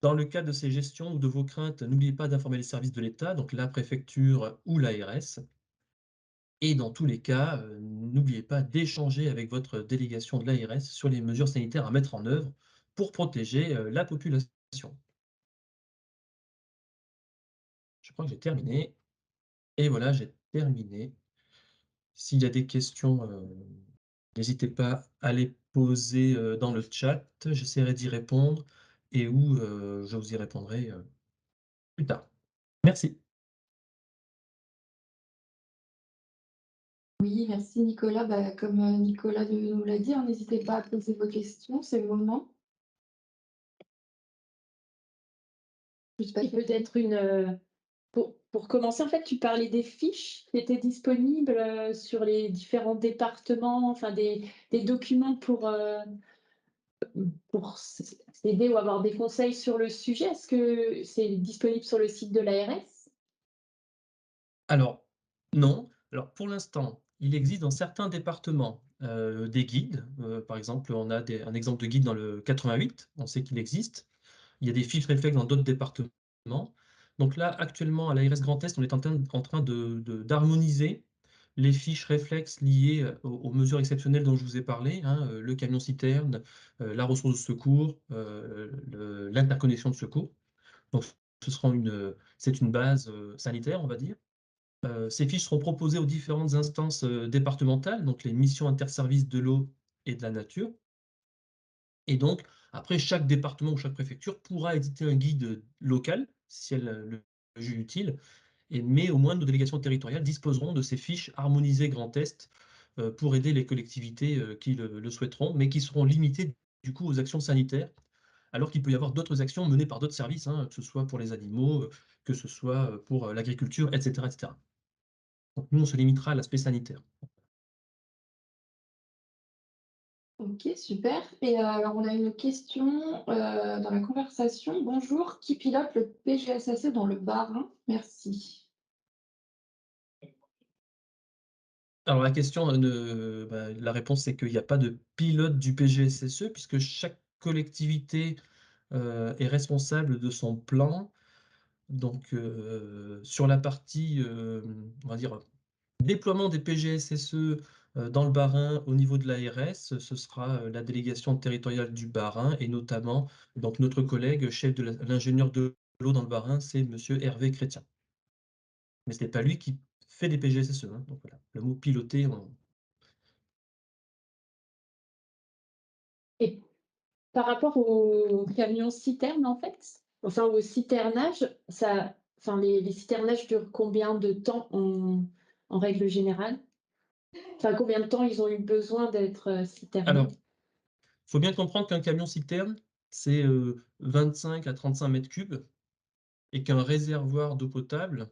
Dans le cas de ces gestions ou de vos craintes, n'oubliez pas d'informer les services de l'État, donc la préfecture ou l'ARS. Et dans tous les cas, n'oubliez pas d'échanger avec votre délégation de l'ARS sur les mesures sanitaires à mettre en œuvre pour protéger, la population. Je crois que j'ai terminé et voilà, j'ai terminé. S'il y a des questions, n'hésitez pas à les poser, dans le chat, j'essaierai d'y répondre et ou, je vous y répondrai, plus tard. Merci. Oui, merci Nicolas. Bah, comme, Nicolas nous l'a dit, hein, n'hésitez pas à poser vos questions, c'est le moment. Je sais pas Et si peut-être pour commencer, en fait, tu parlais des fiches qui étaient disponibles, sur les différents départements, enfin des documents pour s'aider ou avoir des conseils sur le sujet. Est-ce que c'est disponible sur le site de l'ARS? Alors, non. Alors, pour l'instant, il existe dans certains départements, des guides. Par exemple, on a un exemple de guide dans le 88, on sait qu'il existe. Il y a des fiches réflexes dans d'autres départements. Donc là, actuellement, à l'ARS Grand Est, on est en train d'harmoniser les fiches réflexes liées, aux mesures exceptionnelles dont je vous ai parlé, hein, le camion-citerne, la ressource de secours, l'interconnexion de secours. Donc ce sera c'est une base, sanitaire, on va dire. Ces fiches seront proposées aux différentes instances, départementales, donc les missions interservices de l'eau et de la nature. Et donc, après, chaque département ou chaque préfecture pourra éditer un guide, local, si elle, le juge utile, mais au moins nos délégations territoriales disposeront de ces fiches harmonisées Grand Est, pour aider les collectivités, qui le souhaiteront, mais qui seront limitées du coup aux actions sanitaires, alors qu'il peut y avoir d'autres actions menées par d'autres services, hein, que ce soit pour les animaux, que ce soit, pour, l'agriculture et cetera et cetera. Donc nous, on se limitera à l'aspect sanitaire. OK, super et alors on a une question, dans la conversation. Bonjour, qui pilote le PGSAC dans le Bas-Rhin? Merci. Alors la question, la réponse, c'est qu'il y a pas de pilote du PGSSE puisque chaque collectivité, est responsable de son plan. Donc, sur la partie, on va dire, déploiement des PGSSE, dans le Bas-Rhin au niveau de l'ARS, ce sera, la délégation territoriale du Bas-Rhin et notamment donc notre collègue chef de l'ingénieur de l'eau dans le Bas-Rhin, c'est monsieur Hervé Chrétien. Mais ce n'est pas lui qui fait des PGSSE, hein, donc voilà. Le mot piloter, on Et par rapport aux camions citernes, en fait, enfin au citernage, ça enfin, les citernages durent combien de temps en règle générale? Enfin, combien de temps ils ont eu besoin d'être, citernés? Alors, il faut bien comprendre qu'un camion citerne, c'est, 25 à 35 mètres cubes et qu'un réservoir d'eau potable,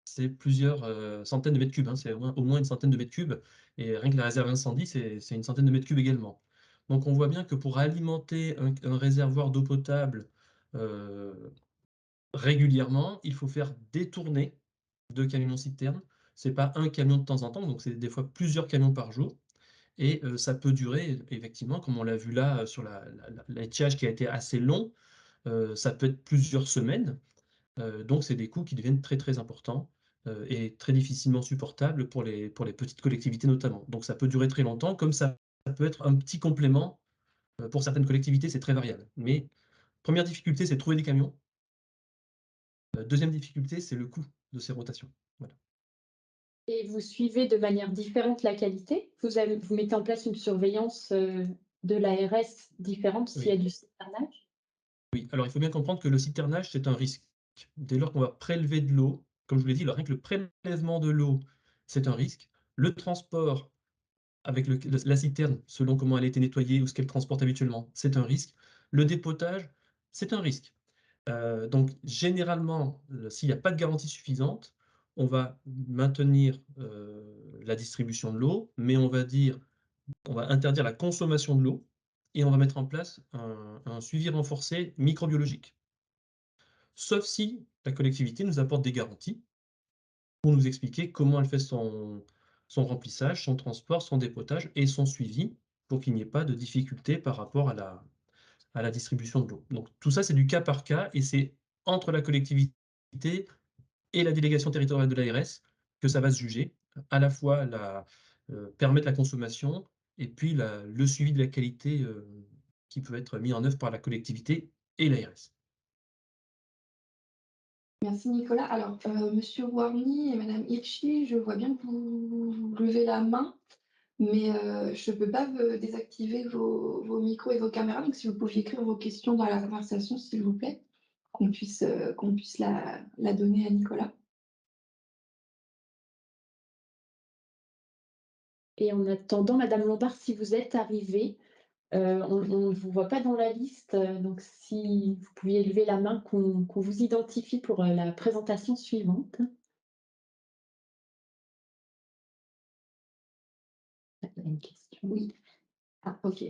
c'est plusieurs, centaines de mètres cubes, hein. C'est au moins une centaine de mètres cubes et rien que la réserve incendie, c'est une centaine de mètres cubes également. Donc on voit bien que pour alimenter un réservoir d'eau potable, heu, régulièrement, il faut faire des tournées de camions citernes. C'est pas un camion de temps en temps, donc c'est des fois plusieurs camions par jour et ça peut durer effectivement, comme on l'a vu là, sur l'étiage qui a été assez long, ça peut être plusieurs semaines. Donc c'est des coûts qui deviennent très, très importants, et très difficilement supportables pour les petites collectivités notamment. Donc ça peut durer très longtemps, comme ça peut être un petit complément, pour certaines collectivités, c'est très variable. Mais première difficulté, c'est de trouver des camions. 2e difficulté, c'est le coût de ces rotations. Voilà. Et vous suivez de manière différente la qualité? Vous mettez en place une surveillance, de l'ARS différente s'il y a Oui, du citernage? oui. Alors il faut bien comprendre que le citernage, c'est un risque. Dès lors qu'on va prélever de l'eau, comme je vous l'ai dit, rien que le prélèvement de l'eau, c'est un risque. Le transport avec la citerne, selon comment elle a été nettoyée ou ce qu'elle transporte habituellement, c'est un risque. Le dépotage, c'est un risque. Donc généralement, s'il n'y a pas de garantie suffisante, on va maintenir, la distribution de l'eau, mais on va interdire la consommation de l'eau et on va mettre en place un suivi renforcé microbiologique. Sauf si la collectivité nous apporte des garanties pour nous expliquer comment elle fait son remplissage, son transport, son dépotage et son suivi pour qu'il n'y ait pas de difficultés par rapport à la distribution de l'eau. Donc tout ça, c'est du cas par cas et c'est entre la collectivité et la délégation territoriale de l'ARS que ça va se juger. À la fois permettre la consommation et puis le suivi de la qualité, qui peut être mis en œuvre par la collectivité et l'ARS. Merci Nicolas. Alors, monsieur Warny et madame Hirschi, je vois bien que vous levez la main, mais je ne peux pas désactiver vos micros et vos caméras. Donc si vous pouviez écrire vos questions dans la conversation, s'il vous plaît, qu'on puisse la donner à Nicolas. Et en attendant, madame Lombard, si vous êtes arrivée, on ne vous voit pas dans la liste, donc si vous pouviez lever la main qu'on vous identifie pour, la présentation suivante. Il y a une question. Oui. Ah, OK.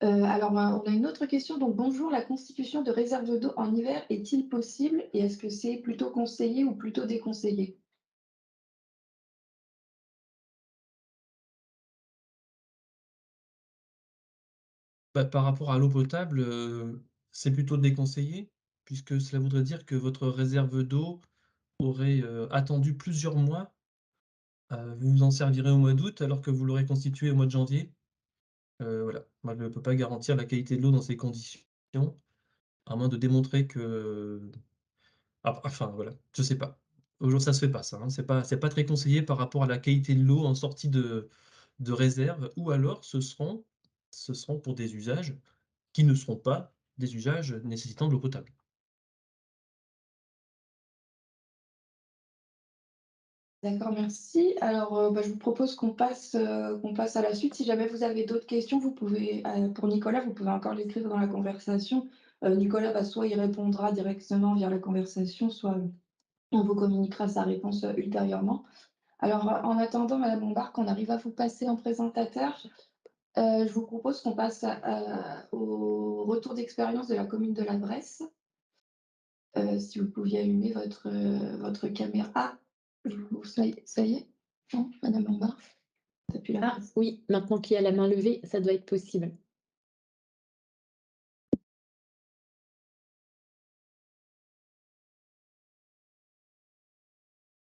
Alors, on a une autre question. Donc, bonjour, la constitution de réserves d'eau en hiver est-il possible et est-ce que c'est plutôt conseillé ou plutôt déconseillé? Bah, par rapport à l'eau potable, c'est plutôt déconseillé puisque cela voudrait dire que votre réserve d'eau aurait, attendu plusieurs mois. Vous vous en servirez au mois d'août alors que vous l'aurez constituée au mois de janvier. Voilà, moi je ne peux pas garantir la qualité de l'eau dans ces conditions, à moins de démontrer que enfin voilà, je sais pas. Aujourd'hui ça se fait pas ça, hein, c'est pas très conseillé par rapport à la qualité de l'eau en sortie de réserve ou alors ce seront pour des usages qui ne seront pas des usages nécessitant de l'eau potable. D'accord, merci. Alors, bah, je vous propose qu'on passe à la suite. Si jamais vous avez d'autres questions, vous pouvez, pour Nicolas, vous pouvez encore l'écrire dans la conversation. Nicolas, bah, soit il répondra directement via la conversation, soit on vous communiquera sa réponse, ultérieurement. Alors, en attendant, madame Lombard, qu'on arrive à vous passer en présentateur, je vous propose qu'on passe au retour d'expérience de la commune de La Bresse. Si vous pouviez allumer votre caméra. Ah! Ça y est? Non, madame Lombard? Tu as pu la Ah oui, maintenant qu'il y a la main levée, ça doit être possible.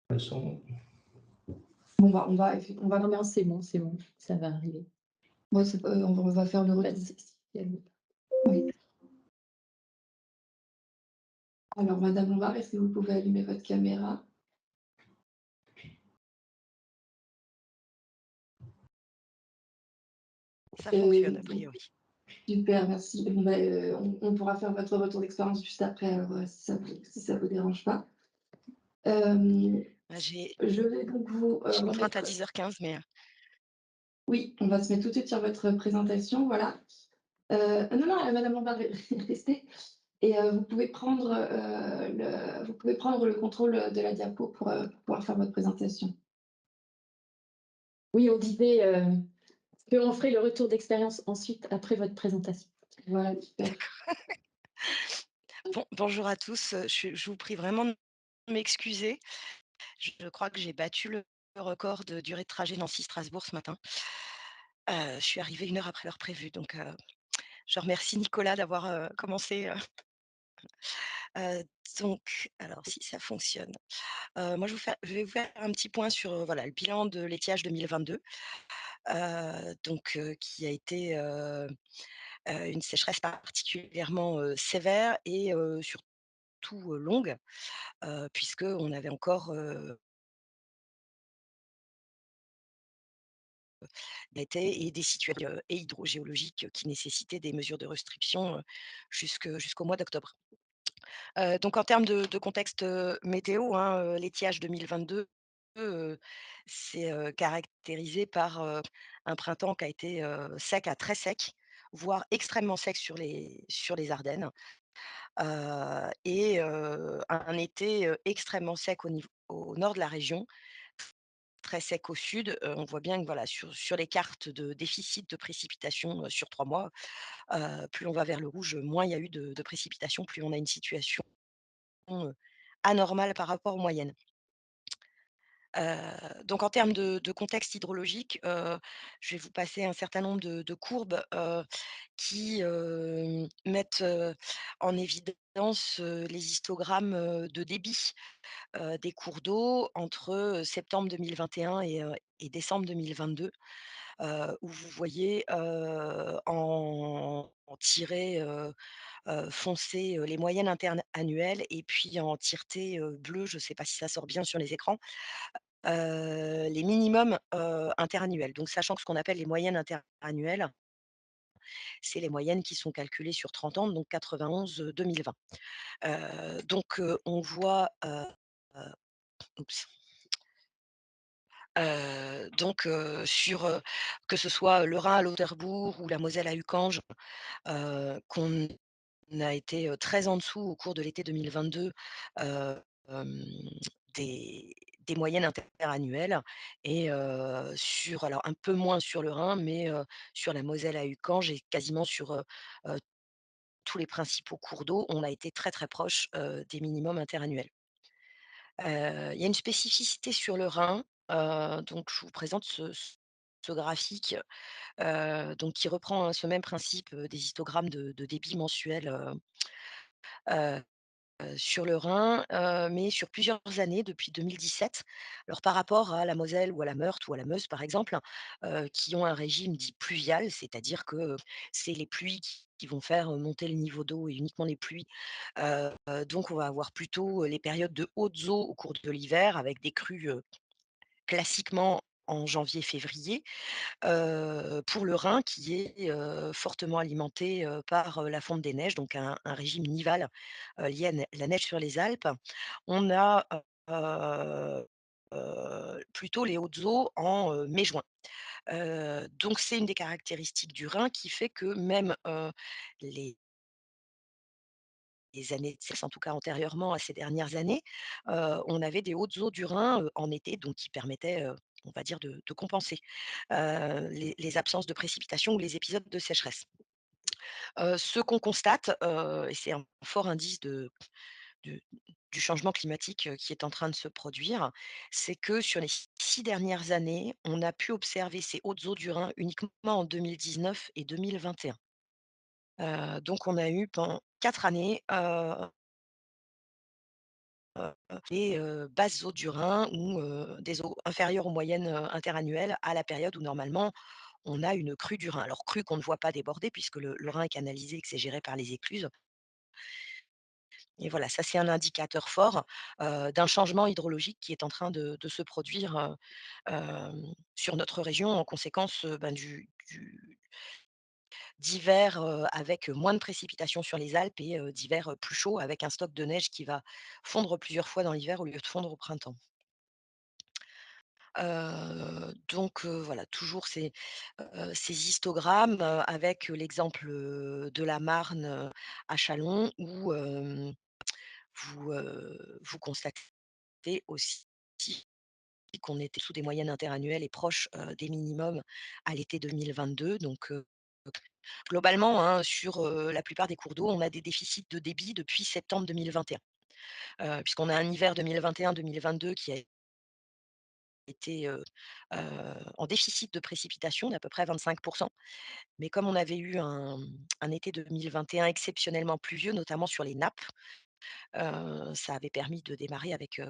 Le son. Bon, bah, on va Non, non, c'est bon, ça va arriver. ouais, on va faire le Bah, retour. si elle veut. Oui. Alors madame Lombard, est-ce que vous pouvez allumer votre caméra? Ça fonctionne a Donc priori. Super, merci. Bon, bah, on pourra faire votre retour d'expérience juste après alors, si ça vous dérange pas. Hem, Bah, je vais donc vous, j'ai une pointe à remettre 10h15, mais oui, on va se mettre tout de suite sur votre présentation, voilà. Non, non, madame Lombard, restez et vous pouvez prendre le contrôle, de la diapo pour pouvoir faire votre présentation. Oui, on disait, qu'on ferait le retour d'expérience ensuite après votre présentation. Voilà, super. bonjour à tous, je vous prie vraiment de m'excuser. Je crois que j'ai battu le record de durée de trajet Nancy-Strasbourg ce matin. Je suis arrivée 1 heure après l'heure prévue, donc je remercie Nicolas d'avoir, commencé, heu, donc alors si ça fonctionne, moi je vais vous faire un petit point sur, voilà, le bilan de l'étiage 2022, qui a été, une sécheresse particulièrement, sévère et surtout, longue, puisqu'on avait encore, l'été et des situations et hydrogéologiques qui nécessitaient des mesures de restriction, jusqu'au mois d'octobre. Donc en termes de contexte, météo, hein, l'étiage 2022, heu, c'est, caractérisé par, un printemps qui a été, sec à très sec, voire extrêmement sec sur les Ardennes, un été, extrêmement sec au nord de la région, très sec au sud. On voit bien que voilà, sur les cartes de déficit de précipitations, sur 3 mois, plus on va vers le rouge, moins il y a eu de précipitations, plus on a une situation, heu, anormale par rapport aux moyennes. Donc en termes de contexte hydrologique, je vais vous passer un certain nombre de courbes, qui, mettent, en évidence, les histogrammes, de débit, des cours d'eau entre, septembre 2021 et décembre 2022, où vous voyez, en tiret, foncé, les moyennes internes annuelles et puis en tireté, bleu, je ne sais pas si ça sort bien sur les écrans, les minimums, interannuels. Donc sachant que ce qu'on appelle les moyennes interannuelles, c'est les moyennes qui sont calculées sur 30 ans, donc 91, 2020. On voit, heu, oups, que ce soit le Rhin à Lauterbourg ou la Moselle à Uckange, qu'on a été, très en dessous au cours de l'été 2022, heu, hem, des moyennes interannuelles et alors un peu moins sur le Rhin, mais sur la Moselle à Uckange et quasiment sur, heu, tous les principaux cours d'eau, on a été très, très proche, des minimums interannuels. Il y a une spécificité sur le Rhin, donc je vous présente ce graphique, qui reprend, hein, ce même principe, des histogrammes de débit mensuel, heu sur le Rhin, mais sur plusieurs années depuis 2017. Alors par rapport à la Moselle ou à la Meurthe ou à la Meuse par exemple, qui ont un régime dit pluvial, c'est-à-dire que, c'est les pluies qui vont faire, monter le niveau d'eau et uniquement les pluies. Donc on va avoir plutôt, les périodes de hautes eaux au cours de l'hiver avec des crues, classiquement en janvier-février. Pour le Rhin qui est, fortement alimenté, par, la fonte des neiges, donc un régime nival, lié à la neige sur les Alpes. On a, plutôt les hautes eaux en, mai-juin. Donc c'est une des caractéristiques du Rhin qui fait que même, les années de sécheresse, en tout cas antérieurement à ces dernières années, on avait des hautes eaux du Rhin, en été, donc qui permettaient, on va dire de compenser, les absences de précipitations ou les épisodes de sécheresse. Ce qu'on constate, et c'est un fort indice de du changement climatique, qui est en train de se produire, c'est que sur les 6 dernières années, on a pu observer ces hautes eaux du Rhin uniquement en 2019 et 2021. Donc on a eu pendant 4 années, les, basses eaux du Rhin ou, des eaux inférieures aux moyennes, interannuelles à la période où normalement on a une crue du Rhin. Alors crue qu'on ne voit pas déborder puisque le Rhin est canalisé et que c'est géré par les écluses et voilà, ça c'est un indicateur fort, d'un changement hydrologique qui est en train de se produire, sur notre région en conséquence, du d'hiver, avec moins de précipitations sur les Alpes et d'hiver, plus chaud avec un stock de neige qui va fondre plusieurs fois dans l'hiver au lieu de fondre au printemps. Voilà, toujours ces histogrammes, avec l'exemple, de la Marne, à Châlons où, vous constatez aussi qu'on était sous des moyennes interannuelles et proches, des minimums à l'été 2022. Globalement, hein, sur, la plupart des cours d'eau, on a des déficits de débit depuis septembre 2021, puisqu'on a un hiver 2021-2022 qui a été, en déficit de précipitations d'à peu près 25. Mais comme on avait eu un été 2021 exceptionnellement pluvieux, notamment sur les nappes, ça avait permis de démarrer avec,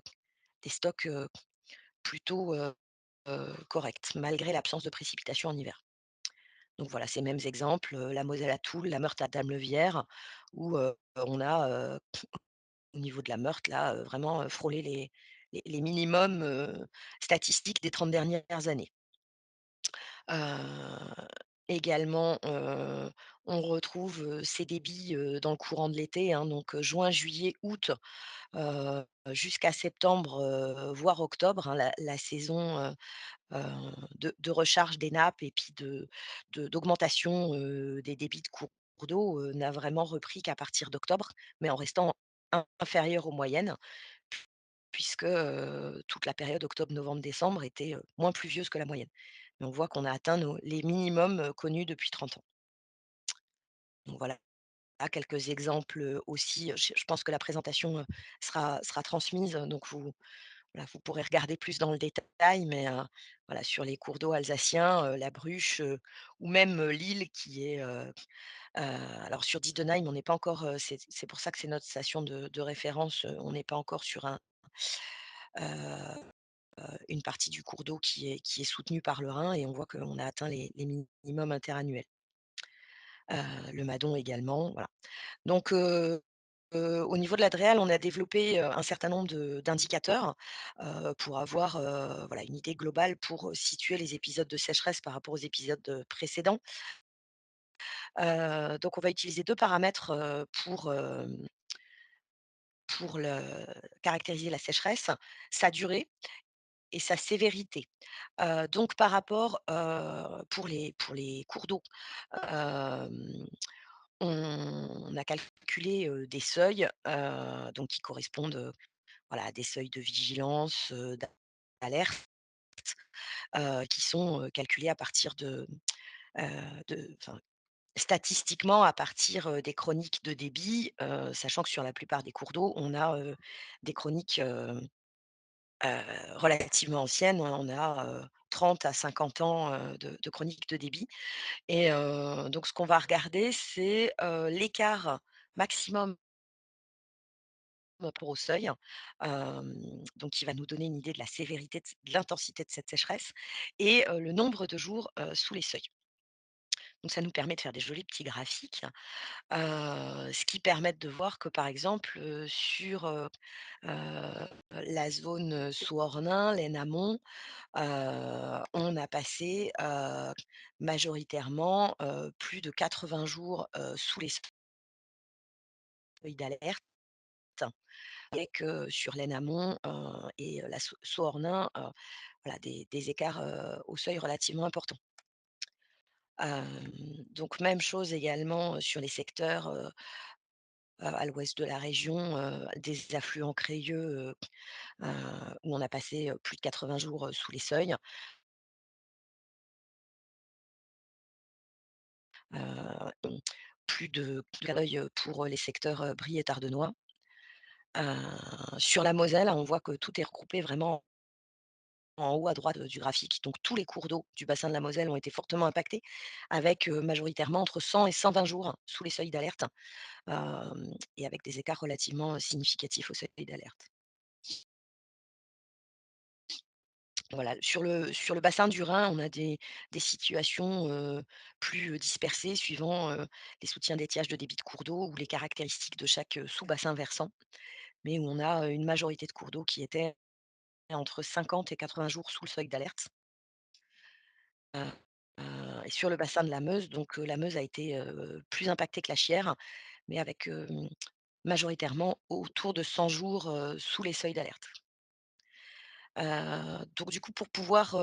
des stocks, plutôt, corrects, malgré l'absence de précipitations en hiver. Donc voilà, ces mêmes exemples, la Moselle à Toul, la Meurthe à Dameulvière, où, on a, au niveau de la Meurthe là, vraiment, frôlé les minimums, statistiques des 30 dernières années. Heu, Également, on retrouve, ces débits, dans le courant de l'été, hein, donc juin, juillet, août, jusqu'à septembre, voire octobre, hein, la saison, heu, de recharge des nappes et puis d'augmentation, des débits de cours d'eau, n'a vraiment repris qu'à partir d'octobre, mais en restant inférieur aux moyennes puisque, toute la période octobre, novembre, décembre était, moins pluvieuse que la moyenne. Mais on voit qu'on a atteint les minimums, connus depuis 30 ans. Donc voilà, quelques exemples, aussi, je pense que la présentation, sera transmise, donc voilà, vous pourrez regarder plus dans le détail, mais voilà, sur les cours d'eau alsaciens, la Bruche, ou même, l'Ill qui est, alors sur Diedenheim, on n'est pas encore, c'est pour ça que c'est notre station de référence, on n'est pas encore sur heu une partie du cours d'eau qui est soutenue par le Rhin et on voit qu'on a atteint les minimums interannuels. Le Madon également, voilà. Donc au niveau de l'Adréal, on a développé, un certain nombre d'indicateurs, pour avoir, voilà, une idée globale pour, situer les épisodes de sécheresse par rapport aux épisodes, précédents. Donc on va utiliser 2 paramètres, pour caractériser la sécheresse, sa durée et sa sévérité. Donc par rapport, pour les cours d'eau, hem, on a calculé, des seuils, donc qui correspondent, voilà, à des seuils de vigilance, d'alerte, qui sont, calculés à partir statistiquement à partir, des chroniques de débit, sachant que sur la plupart des cours d'eau, on a, des chroniques, relativement anciennes. On a, 30 à 50 ans, de chroniques de débit et donc ce qu'on va regarder, c'est, l'écart maximum par rapport au seuil, donc qui va nous donner une idée de la sévérité de l'intensité de cette sécheresse et le nombre de jours, sous les seuils. Donc ça nous permet de faire des jolis petits graphiques, ce qui permettent de voir que, par exemple, sur, la zone, Saône-Ornain, l'Aisne amont, on a passé, majoritairement, plus de 80 jours, sous les seuils d'alerte avec, sur l'Aisne amont, et la Saône-Ornain, voilà des écarts, au seuil relativement importants. Donc même chose également, sur les secteurs, à l'ouest de la région, des affluents crayeux, où on a passé, plus de 80 jours, sous les seuils. Heu, Plus de d'œil, pour, les secteurs, Brie et Tardenois. Sur la Moselle, on voit que tout est regroupé vraiment en haut à droite, du graphique. Donc tous les cours d'eau du bassin de la Moselle ont été fortement impactés avec, majoritairement entre 100 et 120 jours sous les seuils d'alerte, et avec des écarts relativement, significatifs au seuil d'alerte. Voilà, sur le bassin du Rhin, on a des situations, plus, dispersées suivant, les soutiens d'étiage de débit de cours d'eau ou les caractéristiques de chaque, sous-bassin versant, mais où on a, une majorité de cours d'eau qui étaient entre 50 et 80 jours sous le seuil d'alerte. et sur le bassin de la Meuse, donc la Meuse a été, plus impactée que la Chière, mais avec, majoritairement autour de 100 jours, sous les seuils d'alerte. Donc du coup, pour pouvoir,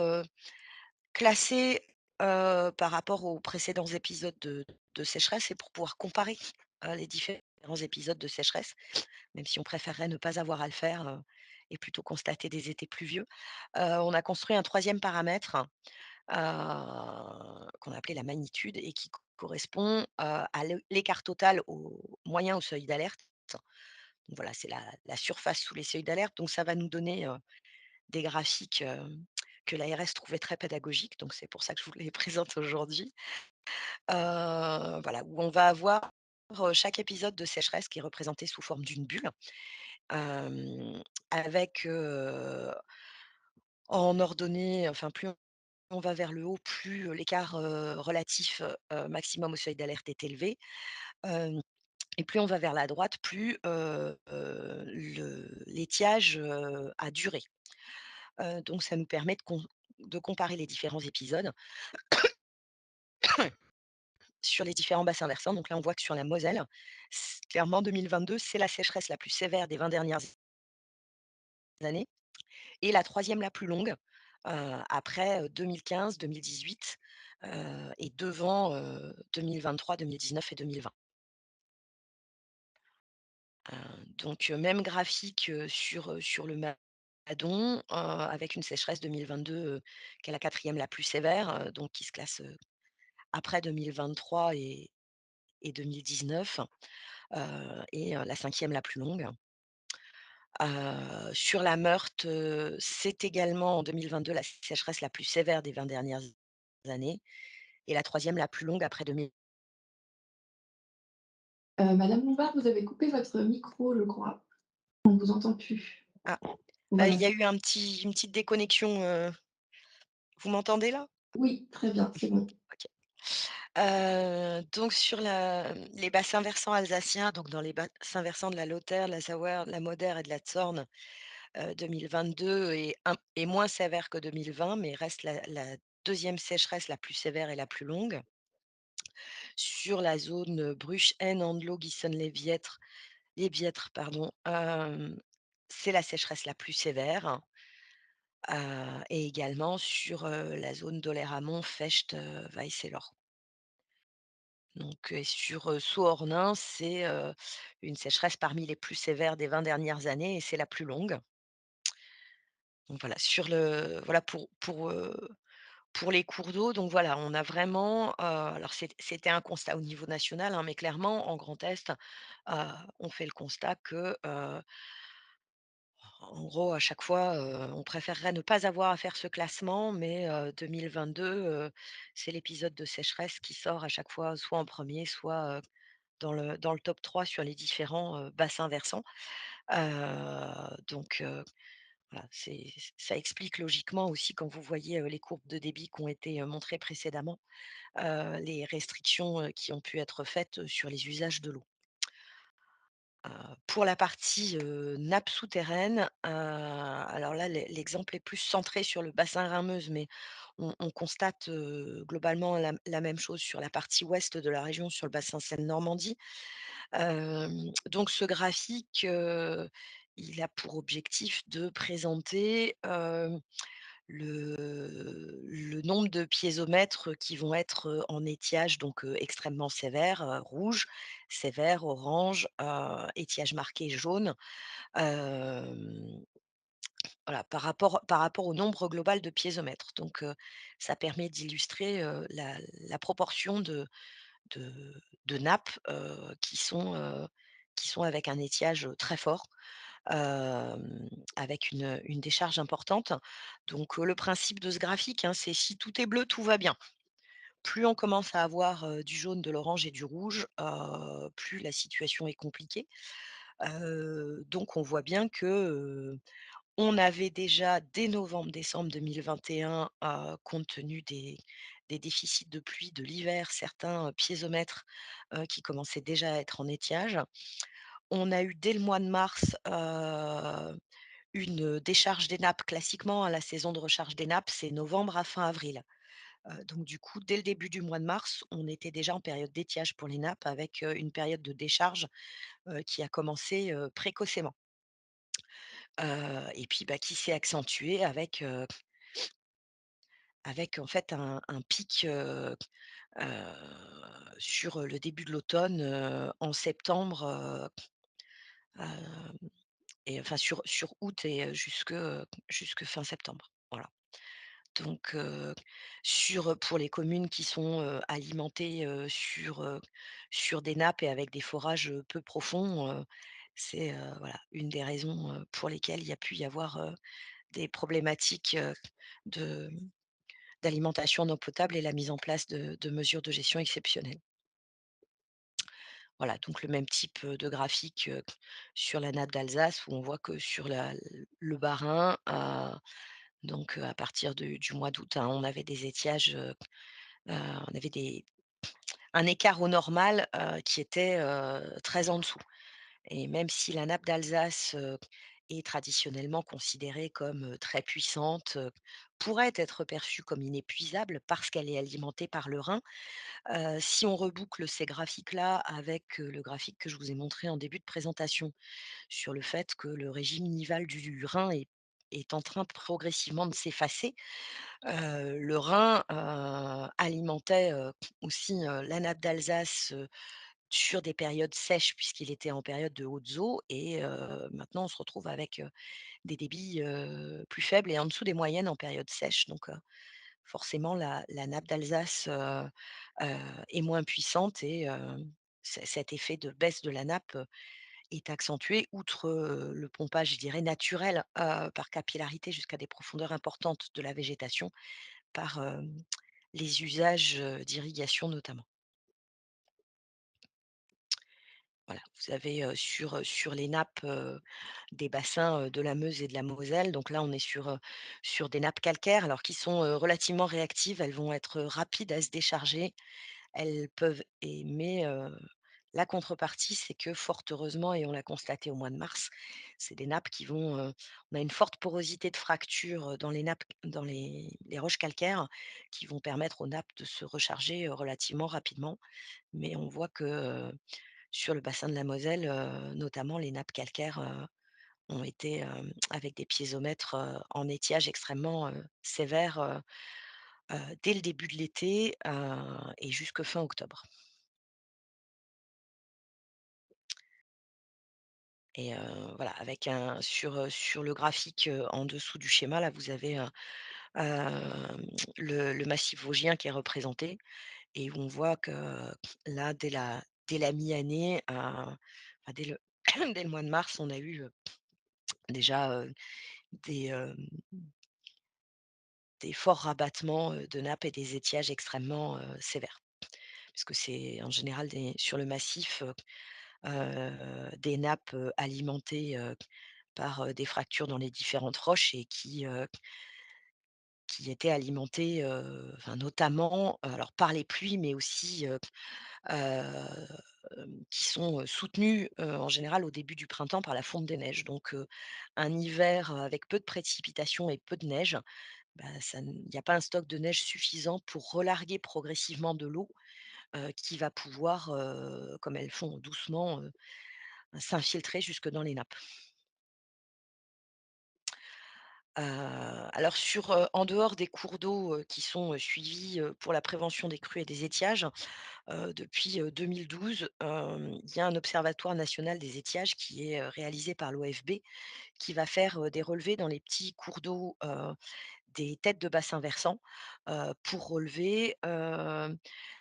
classer, par rapport aux précédents épisodes de sécheresse et pour pouvoir comparer, les différents épisodes de sécheresse, même si on préférerait ne pas avoir à le faire, et plutôt constater des étés pluvieux, on a construit un troisième paramètre, qu'on a appelé la magnitude et qui correspond, à l'écart total au moyen au seuil d'alerte. Donc voilà, c'est la surface sous les seuils d'alerte, donc ça va nous donner, des graphiques, que l'ARS trouvait très pédagogiques, donc c'est pour ça que je vous les présente aujourd'hui. Voilà, où on va avoir, chaque épisode de sécheresse qui est représenté sous forme d'une bulle, hem, avec, en ordonnée, enfin plus on va vers le haut, plus, l'écart, relatif, maximum au seuil d'alerte est élevé, hem et plus on va vers la droite, plus, l'étiage, a duré. Donc ça nous permet de comparer les différents épisodes sur les différents bassins versants. Donc là, on voit que sur la Moselle, clairement 2022, c'est la sécheresse la plus sévère des 20 dernières années et la troisième la plus longue, après, 2015-2018, et devant, 2023-2019 et 2020. Donc même graphique, sur le Madon, avec une sécheresse 2022, qui est la quatrième la plus sévère, donc qui se classe, après 2023 et 2019, et la cinquième la plus longue. Sur la Meurthe, c'est également en 2022 la sécheresse la plus sévère des 20 dernières années et la troisième la plus longue après 2000. Madame Lombard, vous avez coupé votre micro, je crois. On ne vous entend plus. Ah, il Voilà. y a eu une petite déconnexion, vous m'entendez là? Oui, très bien, c'est bon. OK. Donc sur les bassins versants alsaciens, donc dans les bassins versants de la Lauter, de la Sauer, de la Moder et de la Zorn, 2022 est moins sévère que 2020, mais reste la 2e sécheresse la plus sévère et la plus longue. Sur la zone, Bruche, Haine, Andlau, Giessen-les-Viètres pardon, c'est la sécheresse la plus sévère, et également sur, la zone d'Oléramont, Fecht, Weißelor. Donc sur, Sault-Ornain, c'est, une sécheresse parmi les plus sévères des 20 dernières années et c'est la plus longue. Donc voilà, voilà pour les cours d'eau, donc voilà, on a vraiment, alors c'était un constat au niveau national, hein, mais clairement en Grand Est, heu, on fait le constat que, en gros à chaque fois, on préférerait ne pas avoir à faire ce classement, mais 2022, c'est l'épisode de sécheresse qui sort à chaque fois, soit en premier, soit, dans le top 3 sur les différents, bassins versants. Donc voilà, ça explique logiquement aussi quand vous voyez, les courbes de débit qui ont été, montrées précédemment, les restrictions, qui ont pu être faites, sur les usages de l'eau. Pour la partie, nappe souterraine, alors là, l'exemple est plus centré sur le bassin Rhin-Meuse, mais on constate, globalement la même chose sur la partie ouest de la région, sur le bassin Seine-Normandie. Donc ce graphique, il a pour objectif de présenter, le nombre de piézomètres qui vont être, en étiage donc extrêmement sévère, rouge, sévère, orange, étiage marqué jaune, hem, voilà, par rapport au nombre global de piézomètres. Donc ça permet d'illustrer, la proportion de de nappes, qui sont avec un étiage, très fort, avec une décharge importante. Donc le principe de ce graphique, hein, c'est si tout est bleu, tout va bien. Plus on commence à avoir, du jaune, de l'orange et du rouge, plus la situation est compliquée. Donc on voit bien que, on avait déjà dès novembre-décembre 2021, compte tenu des déficits de pluie de l'hiver, certains, piézomètres, qui commençaient déjà à être en étiage. On a eu dès le mois de mars, une décharge des nappes. Classiquement, hein, la saison de recharge des nappes, c'est novembre à fin avril. Donc du coup, dès le début du mois de mars, on était déjà en période d'étiage pour les nappes avec, une période de décharge, qui a commencé, précocement. Et puis, bah, qui s'est accentuée avec en fait un pic, heu, sur, le début de l'automne, en septembre, hem et enfin sur août et jusque fin septembre. Voilà. Donc pour les communes qui sont, alimentées, sur des nappes et avec des forages, peu profonds, c'est, voilà, une des raisons, pour lesquelles il y a pu y avoir, des problématiques, de d'alimentation en eau potable et la mise en place de mesures de gestion exceptionnelles. Voilà, donc le même type, de graphique, sur la nappe d'Alsace où on voit que sur le Bas-Rhin, donc à partir du mois d'août, hein, on avait des étiages, on avait un écart au normal, qui était, très en dessous et même si la nappe d'Alsace, est traditionnellement considérée comme, très puissante, pourrait être perçue comme inépuisable parce qu'elle est alimentée par le Rhin. Si on reboucle ces graphiques-là avec, le graphique que je vous ai montré en début de présentation, sur le fait que le régime nival du Rhin est en train progressivement de s'effacer. Le Rhin, alimentait, aussi, la nappe d'Alsace, sur des périodes sèches puisqu'il était en période de hautes eaux et maintenant on se retrouve avec, des débits, plus faibles et en dessous des moyennes en période sèche donc forcément la nappe d'Alsace, est moins puissante et cet effet de baisse de la nappe, est accentué outre, le pompage, je dirais naturel, par capillarité jusqu'à des profondeurs importantes de la végétation par, les usages, d'irrigation notamment. Voilà, vous avez, sur les nappes, des bassins, de la Meuse et de la Moselle, donc là on est sur des nappes calcaires alors qui sont, relativement réactives. Elles vont être, rapides à se décharger. Elles peuvent mais la contrepartie, c'est que fort heureusement et on l'a constaté au mois de mars, c'est des nappes qui vont, on a une forte porosité de fracture, dans les nappes dans les roches calcaires qui vont permettre aux nappes de se recharger, relativement rapidement. Mais on voit que, sur le bassin de la Moselle, notamment les nappes calcaires, ont été, avec des piézomètres, en étiage extrêmement, sévères, dès le début de l'été, et jusque fin octobre. Et voilà, avec sur le graphique, en dessous du schéma, là, vous avez, le massif vosgien qui est représenté et où on voit que là, dès la mi-année, enfin dès le dès le mois de mars, on a eu, déjà, des, des forts rabattements, de nappes et des étiages extrêmement, sévères. Puisque c'est en général sur le massif, des nappes, alimentées, par, des fractures dans les différentes roches et qui étaient alimentées, enfin notamment, alors par les pluies, mais aussi, qui sont, soutenues, en général au début du printemps par la fonte des neiges. Donc, un hiver, avec peu de précipitations et peu de neige, bah, il n'y a pas un stock de neige suffisant pour relarguer progressivement de l'eau, qui va pouvoir, comme elles font doucement, s'infiltrer jusque dans les nappes. Alors en dehors des cours d'eau, qui sont, suivis, pour la prévention des crues et des étiages, depuis, 2012, il y a un observatoire national des étiages qui est, réalisé par l'OFB, qui va faire, des relevés dans les petits cours d'eau, des têtes de bassins versants, pour relever,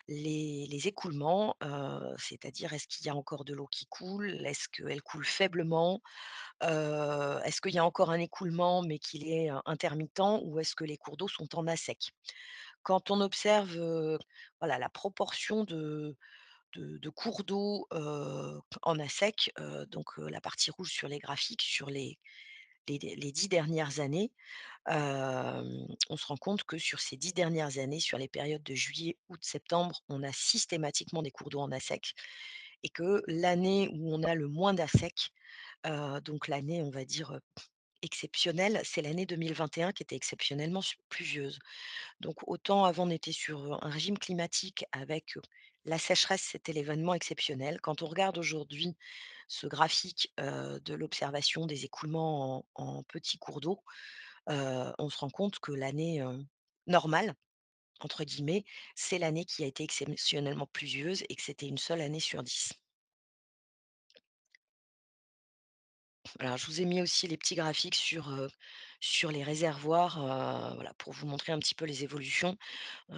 les écoulements, c'est-à-dire est-ce qu'il y a encore de l'eau qui coule? Est-ce qu'elle coule faiblement? Est-ce qu'il y a encore un écoulement mais qu'il est, intermittent ou est-ce que les cours d'eau sont en assec? Quand on observe, voilà la proportion de cours d'eau, en assec, donc la partie rouge sur les graphiques sur les 10 dernières années, on se rend compte que sur ces 10 dernières années, sur les périodes de juillet, août, septembre, on a systématiquement des cours d'eau en assec et que l'année où on a le moins d'assec, donc l'année, on va dire, exceptionnelle, c'est l'année 2021 qui était exceptionnellement pluvieuse. Donc autant avant on était sur un régime climatique avec la sécheresse, c'était l'événement exceptionnel. Quand on regarde aujourd'hui ce graphique de l'observation des écoulements en petits cours d'eau, on se rend compte que l'année normale, entre guillemets, c'est l'année qui a été exceptionnellement pluvieuse et que c'était une seule année sur 10. Alors, je vous ai mis aussi les petits graphiques sur les réservoirs, voilà, pour vous montrer un petit peu les évolutions,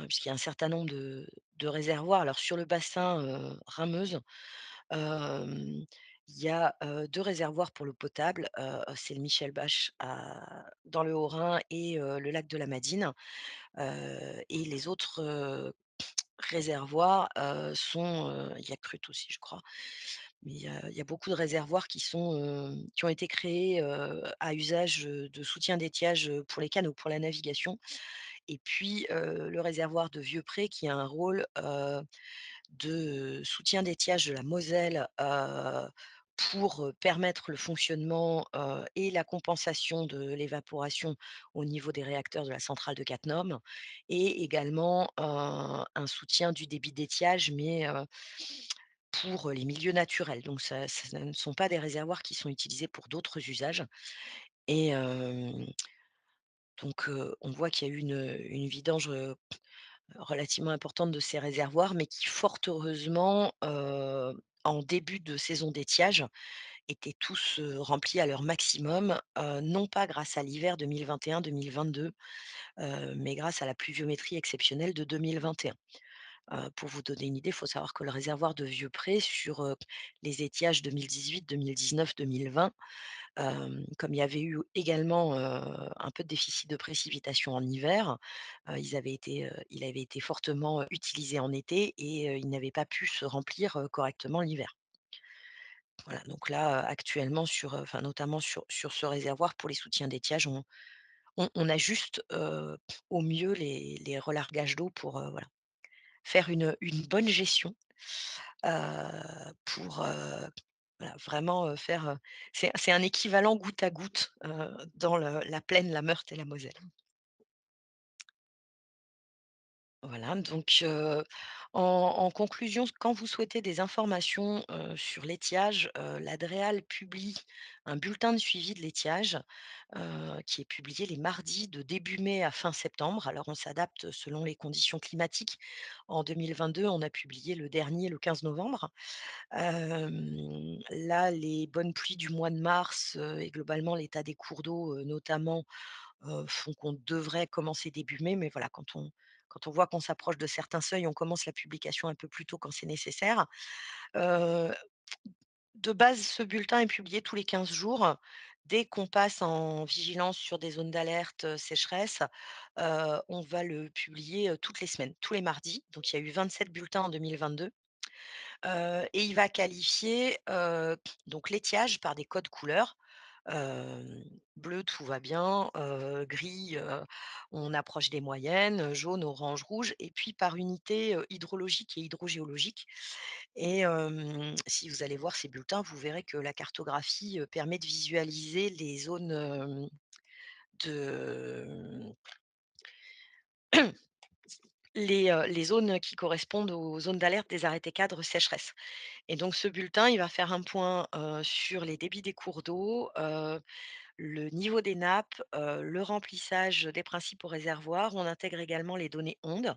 puisqu'il y a un certain nombre de réservoirs. Alors sur le bassin, Rameuse, hem, il y a, 2 réservoirs pour l'eau potable, c'est le Michel Bache dans le Haut-Rhin et le lac de la Madine, et les autres, réservoirs, il y a Crute aussi je crois, mais il y a beaucoup de réservoirs qui ont été créés, à usage, de soutien d'étiage, pour les canaux, pour la navigation et puis, le réservoir de Vieux-Pré qui a un rôle, de soutien d'étiage de la Moselle, pour, permettre le fonctionnement, et la compensation de l'évaporation au niveau des réacteurs de la centrale de Cattenom et également, un soutien du débit d'étiage mais, pour les milieux naturels. Donc ça ne sont pas des réservoirs qui sont utilisés pour d'autres usages et donc on voit qu'il y a eu une vidange, relativement importante de ces réservoirs, mais qui fort heureusement, en début de saison d'étiage, étaient tous, remplis à leur maximum, non pas grâce à l'hiver 2021-2022, mais grâce à la pluviométrie exceptionnelle de 2021. Pour vous donner une idée, il faut savoir que le réservoir de Vieux-Pré sur, les étiages 2018, 2019, 2020, comme il y avait eu également, un peu de déficit de précipitations en hiver, il avait été fortement, utilisé en été et il n'avait pas pu se remplir, correctement l'hiver. Voilà, donc là, actuellement enfin notamment sur ce réservoir pour les soutiens d'étiage, on ajuste, au mieux les relargages d'eau pour, voilà, faire une bonne gestion, pour, voilà, vraiment, faire, c'est un équivalent goutte à goutte, dans la Plaine, la Meurthe et la Moselle. Voilà, donc en conclusion, quand vous souhaitez des informations, sur l'étiage, l'Adréal publie un bulletin de suivi de l'étiage, qui est publié les mardis de début mai à fin septembre. Alors on s'adapte selon les conditions climatiques. En 2022, on a publié le dernier le 15 novembre. Là, les bonnes pluies du mois de mars, et globalement l'état des cours d'eau, notamment, font qu'on devrait commencer début mai, mais voilà, quand on voit qu'on s'approche de certains seuils, on commence la publication un peu plus tôt quand c'est nécessaire. Heu, de base, ce bulletin est publié tous les 15 jours. Dès qu'on passe en vigilance sur des zones d'alerte, sécheresse, on va le publier, toutes les semaines, tous les mardis. Donc il y a eu 27 bulletins en 2022. Et il va qualifier, donc l'étiage par des codes couleurs. Bleu, tout va bien, gris, on approche des moyennes, jaune, orange, rouge et puis par unité, hydrologique et hydrogéologique et si vous allez voir ces bulletins, vous verrez que la cartographie, permet de visualiser les zones, de, les zones qui correspondent aux zones d'alerte des arrêtés cadres sécheresse. Et donc ce bulletin, il va faire un point, sur les débits des cours d'eau, le niveau des nappes, le remplissage des principaux réservoirs. On intègre également les données ondes.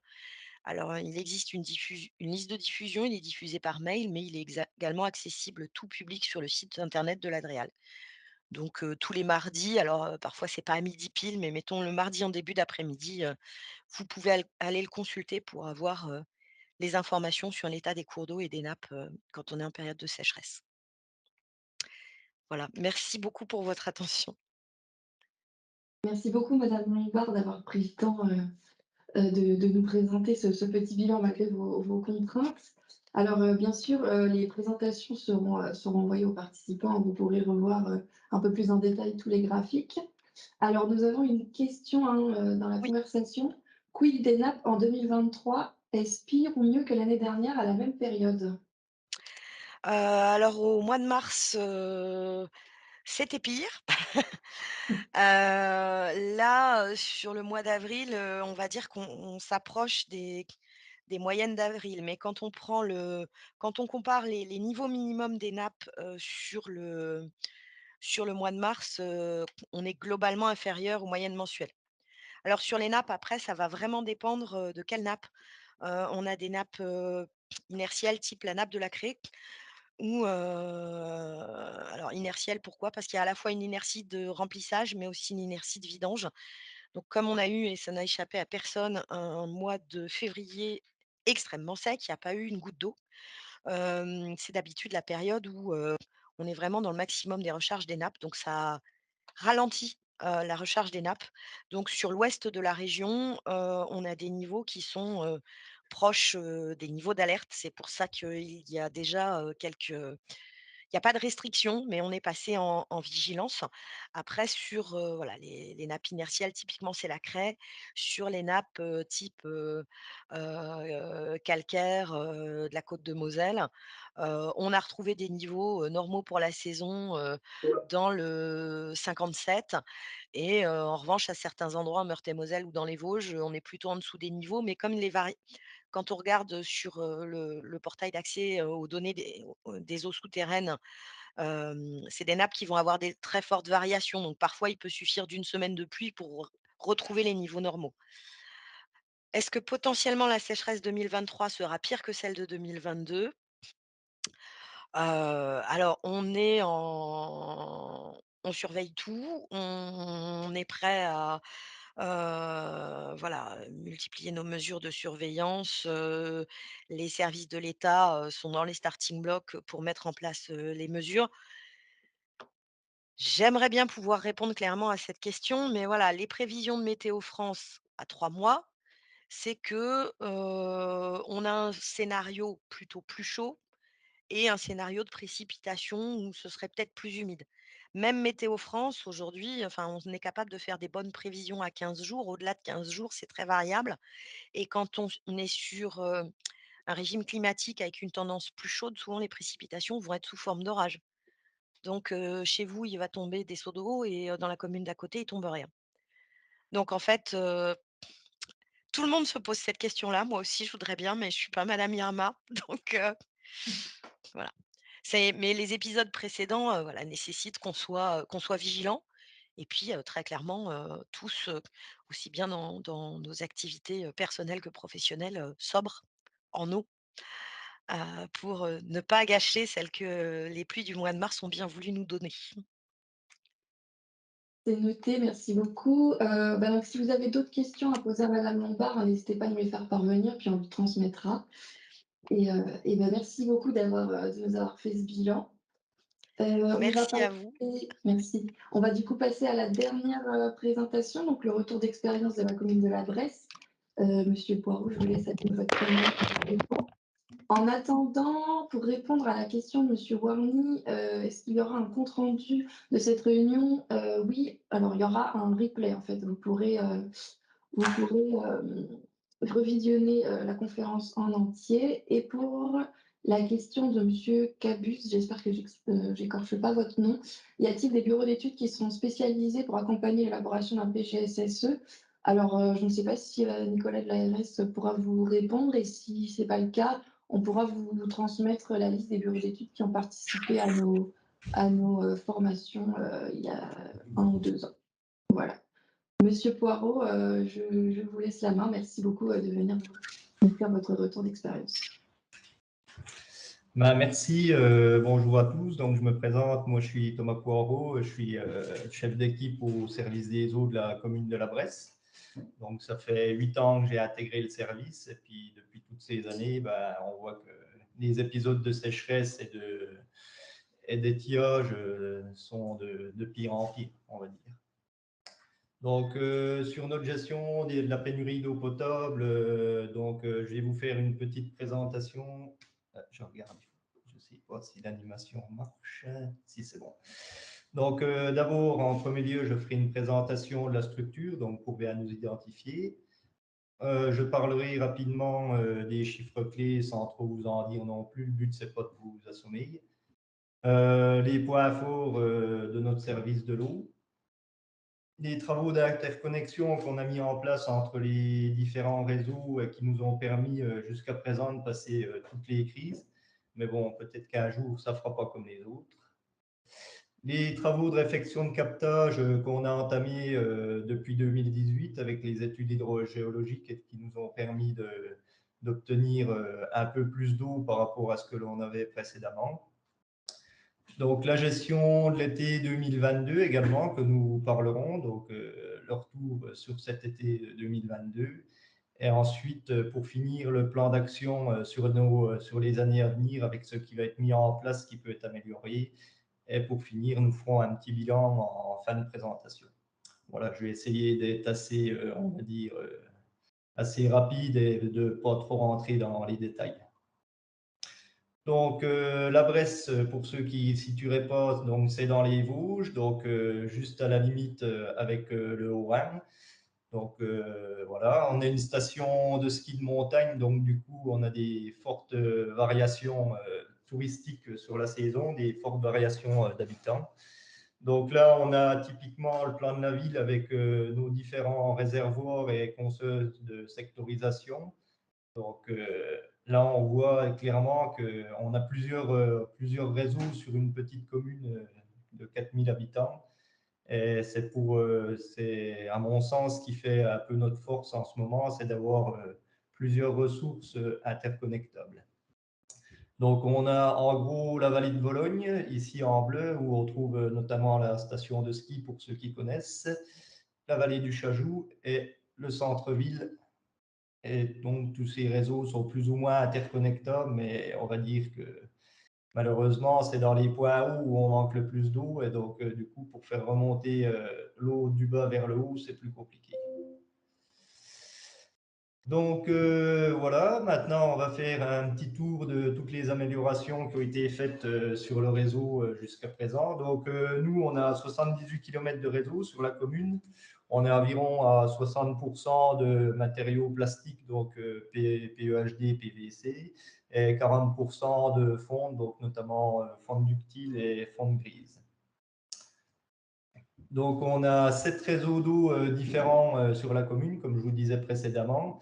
Alors, il existe une liste de diffusion, il est diffusé par mail, mais il est également accessible tout public sur le site internet de l'Adréal. Donc, tous les mardis, alors, parfois c'est pas à midi pile, mais mettons le mardi en début d'après-midi, vous pouvez aller le consulter pour avoir, les informations sur l'état des cours d'eau et des nappes, quand on est en période de sécheresse. Voilà, merci beaucoup pour votre attention. Merci beaucoup madame Lombard d'avoir pris le temps, de nous présenter ce petit bilan malgré vos contraintes. Alors, bien sûr, les présentations seront envoyées aux participants. Vous pourrez revoir, un peu plus en détail tous les graphiques. Alors nous avons une question, hein, dans la Oui, conversation. Quid des nappes en 2023? Est-ce pire ou mieux que l'année dernière à la même période? alors au mois de mars, C'était pire. Là, sur le mois d'avril, on va dire qu'on s'approche des moyennes d'avril, mais quand on compare les niveaux minimums des nappes, sur le mois de mars, on est globalement inférieur aux moyennes mensuelles. Alors sur les nappes, après, ça va vraiment dépendre, de quelle nappe. On a des nappes, inertielles type la nappe de la Cré ou, alors inertielle pourquoi? Parce qu'il y a à la fois une inertie de remplissage, mais aussi une inertie de vidange. Donc comme on a eu, et ça n'a échappé à personne, un mois de février extrêmement sec, il y a pas eu une goutte d'eau. C'est d'habitude la période où, on est vraiment dans le maximum des recharges des nappes, donc ça ralentit, la recharge des nappes. Donc sur l'ouest de la région, on a des niveaux qui sont, proches, des niveaux d'alerte. C'est pour ça qu'il y a déjà, il y a pas de restriction, mais on est passé en vigilance. Après sur, voilà, les nappes inertielles, typiquement, c'est la craie. Sur les nappes, type, calcaire, de la côte de Moselle, on a retrouvé des niveaux, normaux pour la saison, dans le 57 et en revanche, à certains endroits en Meurthe-et-Moselle ou dans les Vosges, on est plutôt en dessous des niveaux, mais comme les vari quand on regarde sur, le portail d'accès, aux données des eaux souterraines, c'est des nappes qui vont avoir des très fortes variations, donc parfois il peut suffire d'une semaine de pluie pour retrouver les niveaux normaux. Est-ce que potentiellement la sécheresse 2023 sera pire que celle de 2022? Alors on surveille tout, on est prêt à, voilà, multiplier nos mesures de surveillance, les services de l'État, sont dans les starting blocks pour mettre en place, les mesures. J'aimerais bien pouvoir répondre clairement à cette question, mais voilà, les prévisions de Météo France à 3 mois, c'est que, on a un scénario plutôt plus chaud et un scénario de précipitation où ce serait peut-être plus humide. Même Météo France aujourd'hui, enfin, on est capable de faire des bonnes prévisions à 15 jours. Au-delà de 15 jours, c'est très variable et quand on est sur, un régime climatique avec une tendance plus chaude, souvent les précipitations vont être sous forme d'orage. Donc, chez vous, il va tomber des seaux d'eau et dans la commune d'à côté, il tombe rien. Donc en fait, tout le monde se pose cette question-là. Moi aussi, je voudrais bien, mais je suis pas Madame Irma, donc voilà. Mais les épisodes précédents, voilà, nécessitent qu'on soit vigilant et puis, très clairement, tous, aussi bien dans nos activités, personnelles que professionnelles, sobres en eau, pour, ne pas gâcher celle que les pluies du mois de mars ont bien voulu nous donner. C'est noté, merci beaucoup. Donc si vous avez d'autres questions à poser à madame Lombard, n'hésitez pas à nous les faire parvenir, puis on lui transmettra et merci beaucoup de nous avoir fait ce bilan. On va Merci à vous. passer merci. On va du coup passer à la dernière, présentation, donc le retour d'expérience de la commune de la Bresse. Monsieur Poirot, je vous laisse allumer votre caméra pour répondre. En attendant, pour répondre à la question de monsieur Warny, est-ce qu'il y aura un compte rendu de cette réunion? Oui, alors il y aura un replay en fait. Vous pourrez revisionner, la conférence en entier et pour la question de monsieur Cabus, j'espère que j'écorche pas votre nom. Y a-t-il des bureaux d'études qui seront spécialisés pour accompagner l'élaboration d'un PGSSE? Alors, je ne sais pas si, Nicolas de l'ARS pourra vous répondre et si c'est pas le cas, on pourra vous transmettre la liste des bureaux d'études qui ont participé à nos formations, il y a 1 ou 2 ans. Voilà. Monsieur Poirot, je vous laisse la main. Merci beaucoup, de venir nous faire votre retour d'expérience. Merci, bonjour à tous. Donc, je me présente, moi je suis Thomas Poirot, je suis chef d'équipe au service des eaux de la commune de la Bresse. Donc, ça fait 8 ans que j'ai intégré le service et puis depuis toutes ces années, on voit que les épisodes de sécheresse et d'étiage sont de pire en pire, on va dire. Donc, sur notre gestion de la pénurie d'eau potable, je vais vous faire une petite présentation. Je regarde, je ne sais pas si l'animation marche. Si, c'est bon. Donc, d'abord, en premier lieu, je ferai une présentation de la structure, donc pour bien nous identifier. Je parlerai rapidement des chiffres clés sans trop vous en dire non plus. Le but, c'est pas de vous assommer. Les points forts de notre service de l'eau. Les travaux d'interconnexion qu'on a mis en place entre les différents réseaux qui nous ont permis jusqu'à présent de passer toutes les crises. Mais bon, peut-être qu'un jour, ça ne fera pas comme les autres. Les travaux de réfection de captage qu'on a entamés depuis 2018 avec les études hydrogéologiques et qui nous ont permis d'obtenir un peu plus d'eau par rapport à ce que l'on avait précédemment. Donc la gestion de l'été 2022 également, que nous parlerons, donc le retour sur cet été 2022. Et ensuite, pour finir, le plan d'action sur les années à venir avec ce qui va être mis en place, qui peut être amélioré. Et pour finir, nous ferons un petit bilan en fin de présentation. Voilà, je vais essayer d'être assez, on va dire, assez rapide et de ne pas trop rentrer dans les détails. Donc, la Bresse, pour ceux qui ne situeraient pas, c'est dans les Vosges, donc juste à la limite avec le Haut-Rhin. Donc, voilà, on a une station de ski de montagne, donc du coup, on a des fortes variations touristiques sur la saison, des fortes variations d'habitants. Donc là, on a typiquement le plan de la ville avec nos différents réservoirs et conceuses de sectorisation. Donc là, on voit clairement qu'on a plusieurs réseaux sur une petite commune de 4000 habitants. Et c'est à mon sens ce qui fait un peu notre force en ce moment, c'est d'avoir plusieurs ressources interconnectables. Donc, on a en gros la vallée de Bologne, ici en bleu, où on trouve notamment la station de ski pour ceux qui connaissent, la vallée du Chajou et le centre-ville. Et donc, tous ces réseaux sont plus ou moins interconnectables, mais on va dire que malheureusement, c'est dans les points hauts où on manque le plus d'eau. Et donc, du coup, pour faire remonter l'eau du bas vers le haut, c'est plus compliqué. Donc voilà, maintenant on va faire un petit tour de toutes les améliorations qui ont été faites sur le réseau jusqu'à présent. Donc nous, on a 78 km de réseau sur la commune. On est environ à 60% de matériaux plastiques, donc PEHD, PVC, et 40% de fonte, donc notamment fonte ductile et fonte grise. Donc on a 7 réseaux d'eau différents sur la commune, comme je vous disais précédemment.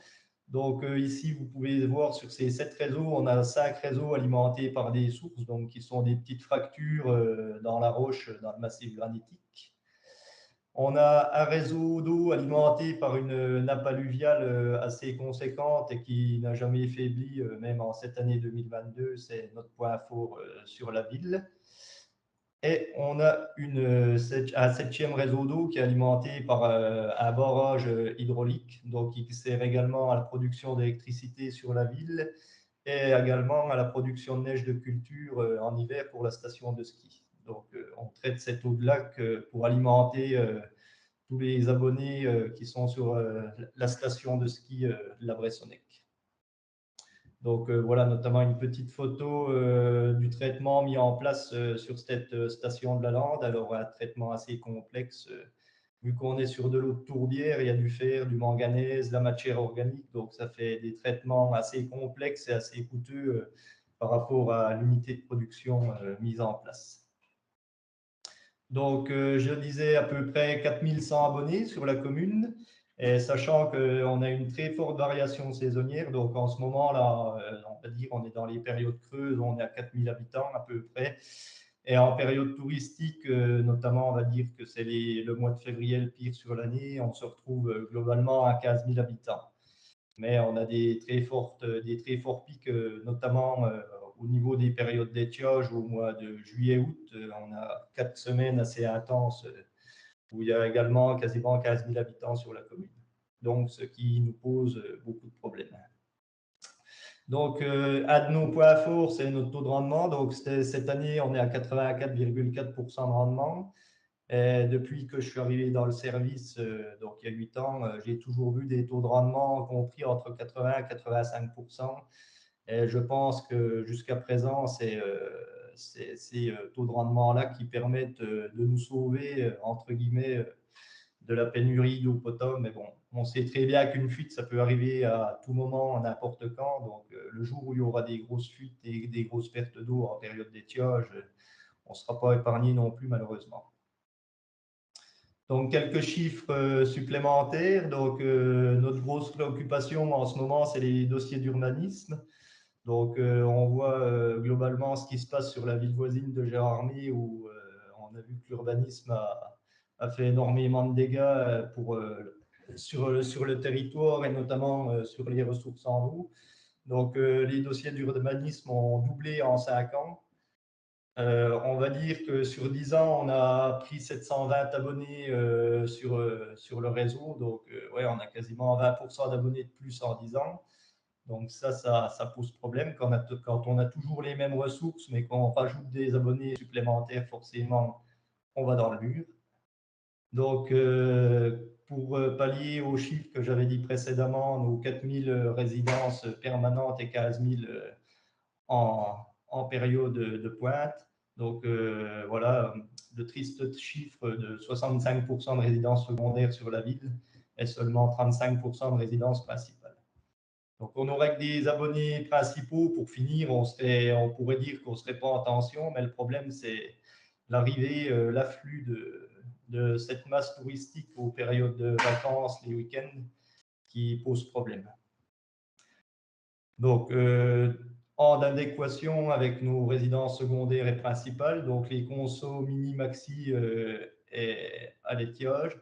Donc ici, vous pouvez voir sur ces 7 réseaux, on a 5 réseaux alimentés par des sources, donc qui sont des petites fractures dans la roche, dans le massif granitique. On a un réseau d'eau alimenté par une nappe alluviale assez conséquente et qui n'a jamais faibli, même en cette année 2022, c'est notre point fort sur la ville. Et on a un 7e réseau d'eau qui est alimenté par un barrage hydraulique, donc qui sert également à la production d'électricité sur la ville et également à la production de neige de culture en hiver pour la station de ski. Donc on traite cette eau de lac pour alimenter tous les abonnés qui sont sur la station de ski de la Bressonnec. Donc voilà notamment une petite photo du traitement mis en place sur cette station de la Lande. Alors un traitement assez complexe, vu qu'on est sur de l'eau de tourbière, il y a du fer, du manganèse, de la matière organique, donc ça fait des traitements assez complexes et assez coûteux par rapport à l'unité de production mise en place. Donc je disais à peu près 4100 abonnés sur la commune. Et sachant qu'on a une très forte variation saisonnière, donc en ce moment-là, on va dire on est dans les périodes creuses, on est à 4000 habitants à peu près. Et en période touristique, notamment, on va dire que c'est le mois de février le pire sur l'année, on se retrouve globalement à 15 000 habitants. Mais on a des très forts pics, notamment au niveau des périodes d'étiage au mois de juillet-août. On a 4 semaines assez intenses où il y a également quasiment 15 000 habitants sur la commune. Donc, ce qui nous pose beaucoup de problèmes. Donc, un de nos points forts, c'est notre taux de rendement. Donc, cette année, on est à 84,4% de rendement. Et depuis que je suis arrivé dans le service, donc il y a 8 ans, j'ai toujours vu des taux de rendement compris entre 80 et 85%. Et je pense que jusqu'à présent, c'est ces taux de rendement-là qui permettent de nous sauver, entre guillemets, de la pénurie d'eau potable. Mais bon, on sait très bien qu'une fuite, ça peut arriver à tout moment, à n'importe quand. Donc, le jour où il y aura des grosses fuites et des grosses pertes d'eau en période d'étiage, on ne sera pas épargné non plus malheureusement. Donc, quelques chiffres supplémentaires. Donc, notre grosse préoccupation en ce moment, c'est les dossiers d'urbanisme. Donc, on voit globalement ce qui se passe sur la ville voisine de Gérardmer, où on a vu que l'urbanisme a fait énormément de dégâts sur le territoire et notamment sur les ressources en eau. Donc, les dossiers d'urbanisme ont doublé en 5 ans. On va dire que sur 10 ans, on a pris 720 abonnés sur le réseau. Donc, ouais, on a quasiment 20% d'abonnés de plus en 10 ans. Donc, ça pose problème quand on a toujours les mêmes ressources, mais qu'on rajoute des abonnés supplémentaires, forcément, on va dans le mur. Donc, pour pallier aux chiffres que j'avais dit précédemment, nos 4000 résidences permanentes et 15 000 en période de pointe. Donc, voilà, de tristes chiffres de 65% de résidences secondaires sur la ville et seulement 35% de résidences principales. Donc, on aurait que des abonnés principaux. Pour finir, on pourrait dire qu'on ne serait pas en tension, mais le problème, c'est l'arrivée, l'afflux de cette masse touristique aux périodes de vacances, les week-ends, qui pose problème. Donc, en adéquation avec nos résidences secondaires et principales, donc les consos mini-maxi et à l'étiage.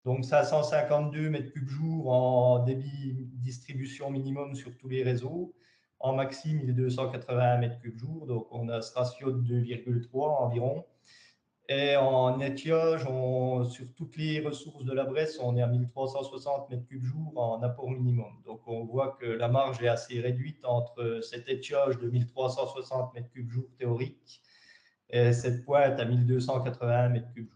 Donc, 552 m3 jour en débit distribution minimum sur tous les réseaux. En maxi, 1281 m3 jour. Donc, on a ce ratio de 2,3 environ. Et en étiage, sur toutes les ressources de la Bresse, on est à 1360 m3 jour en apport minimum. Donc, on voit que la marge est assez réduite entre cet étiage de 1360 m3 jour théorique et cette pointe à 1281 m3 jour.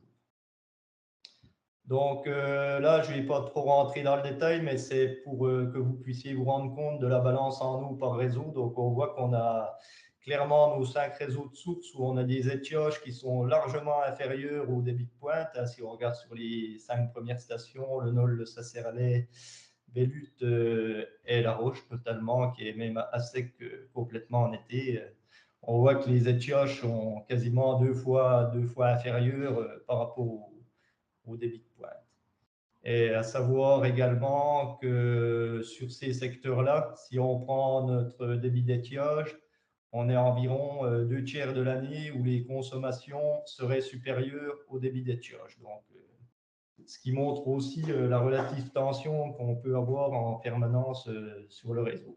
Donc là, je ne vais pas trop rentrer dans le détail, mais c'est pour que vous puissiez vous rendre compte de la balance en eau par réseau. Donc, on voit qu'on a clairement nos 5 réseaux de sources où on a des étiages qui sont largement inférieurs au débit de pointe. Si on regarde sur les 5 premières stations, le Nol, le Sacerlet, Bellut et La Roche totalement, qui est même à sec complètement en été. On voit que les étiages sont quasiment deux fois inférieurs par rapport au débit de pointe. Et à savoir également que sur ces secteurs-là, si on prend notre débit d'étiage, on est environ 2/3 de l'année où les consommations seraient supérieures au débit d'étiage. Donc, ce qui montre aussi la relative tension qu'on peut avoir en permanence sur le réseau.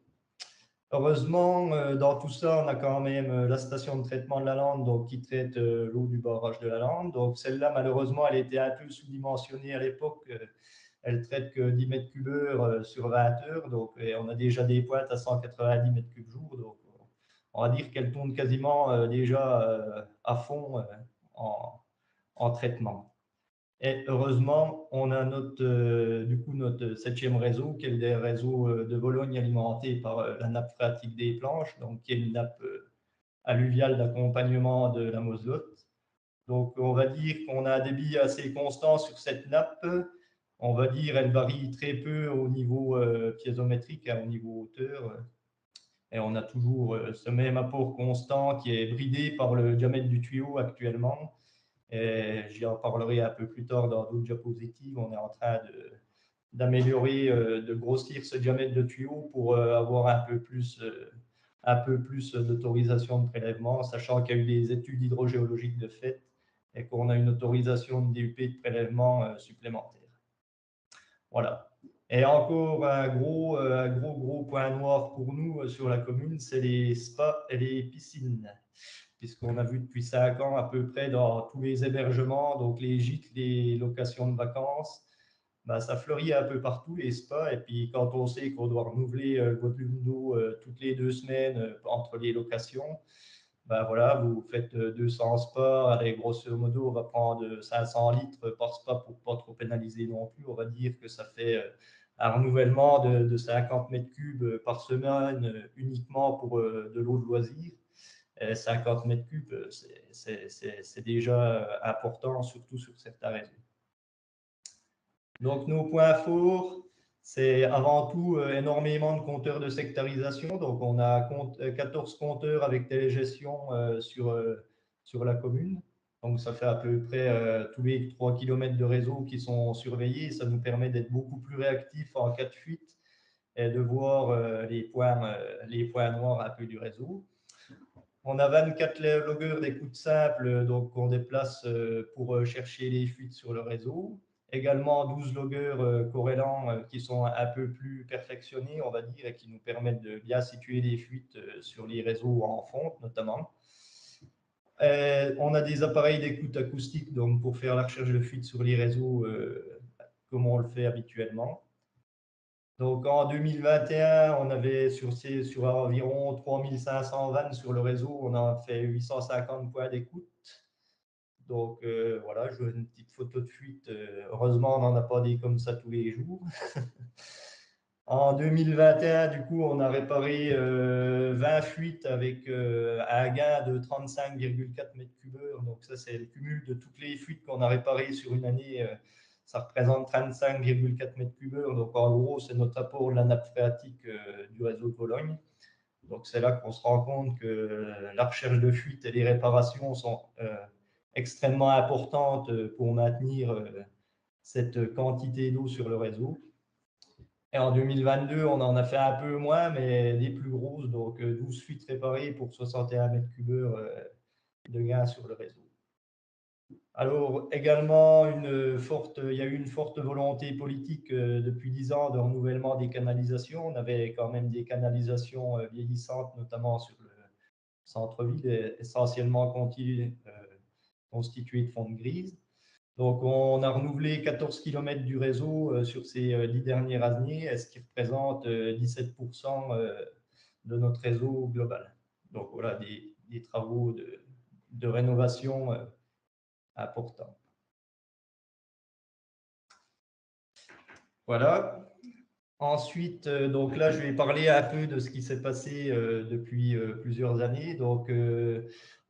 Heureusement, dans tout ça, on a quand même la station de traitement de la Lande donc, qui traite l'eau du barrage de la Lande. Donc, celle-là, malheureusement, elle était un peu sous-dimensionnée à l'époque. Elle traite que 10 m3 sur 20 heures. Donc, on a déjà des pointes à 190 m3 jour. Donc, on va dire qu'elle tourne quasiment déjà à fond en traitement. Et heureusement, on a notre 7e réseau, qui est le réseau de Bologne alimenté par la nappe phréatique des Planches, donc qui est une nappe alluviale d'accompagnement de la Moselotte. Donc, on va dire qu'on a un débit assez constant sur cette nappe. On va dire qu'elle varie très peu au niveau piézométrique, au niveau hauteur. Et on a toujours ce même apport constant qui est bridé par le diamètre du tuyau actuellement. J'y en parlerai un peu plus tard dans d'autres diapositives. On est en train d'améliorer, de grossir ce diamètre de tuyau pour avoir un peu plus d'autorisation de prélèvement, sachant qu'il y a eu des études hydrogéologiques de fait et qu'on a une autorisation de DUP de prélèvement supplémentaire. Voilà. Et encore un gros point noir pour nous sur la commune, c'est les spas et les piscines. Puisqu'on a vu depuis 5 ans à peu près dans tous les hébergements, donc les gîtes, les locations de vacances, ça fleurit un peu partout, les spas. Et puis quand on sait qu'on doit renouveler le volume d'eau toutes les 2 semaines entre les locations, voilà, vous faites 200 spas, allez, grosso modo, on va prendre 500 litres par spa pour ne pas trop pénaliser non plus. On va dire que ça fait un renouvellement de 50 m3 par semaine uniquement pour de l'eau de loisir. 50 m3, c'est déjà important, surtout sur certains réseaux. Donc, nos points forts, c'est avant tout énormément de compteurs de sectarisation. Donc, on a 14 compteurs avec télégestion sur sur la commune. Donc, ça fait à peu près tous les 3 km de réseau qui sont surveillés. Ça nous permet d'être beaucoup plus réactifs en cas de fuite et de voir les points noirs un peu du réseau. On a 24 loggers d'écoute simple donc qu'on déplace pour chercher les fuites sur le réseau. Également 12 loggers corrélants qui sont un peu plus perfectionnés, on va dire, et qui nous permettent de bien situer les fuites sur les réseaux en fonte notamment. On a des appareils d'écoute acoustique donc pour faire la recherche de fuites sur les réseaux comme on le fait habituellement. Donc en 2021, on avait sur environ 3500 vannes sur le réseau, on a fait 850 points d'écoute. Donc voilà, je veux une petite photo de fuite. Heureusement, on n'en a pas des comme ça tous les jours. En 2021, du coup, on a réparé 20 fuites avec un gain de 35,4 mètres cubeurs. Donc ça, c'est le cumul de toutes les fuites qu'on a réparées sur une année. Ça représente 35,4 mètres cubeurs. Donc en gros, c'est notre apport de la nappe phréatique du réseau de Vologne. Donc c'est là qu'on se rend compte que la recherche de fuite et les réparations sont extrêmement importantes pour maintenir cette quantité d'eau sur le réseau. Et en 2022, on en a fait un peu moins, mais des plus grosses, donc 12 fuites réparées pour 61 mètres cubeurs de gain sur le réseau. Alors également, il y a eu une forte volonté politique depuis 10 ans de renouvellement des canalisations. On avait quand même des canalisations vieillissantes, notamment sur le centre-ville, essentiellement constituées de fonte grise. Donc, on a renouvelé 14 km du réseau sur ces 10 dernières années, ce qui représente 17% de notre réseau global. Donc, voilà, des travaux de rénovation importants. Voilà. Ensuite, donc là, je vais parler un peu de ce qui s'est passé depuis plusieurs années. Donc,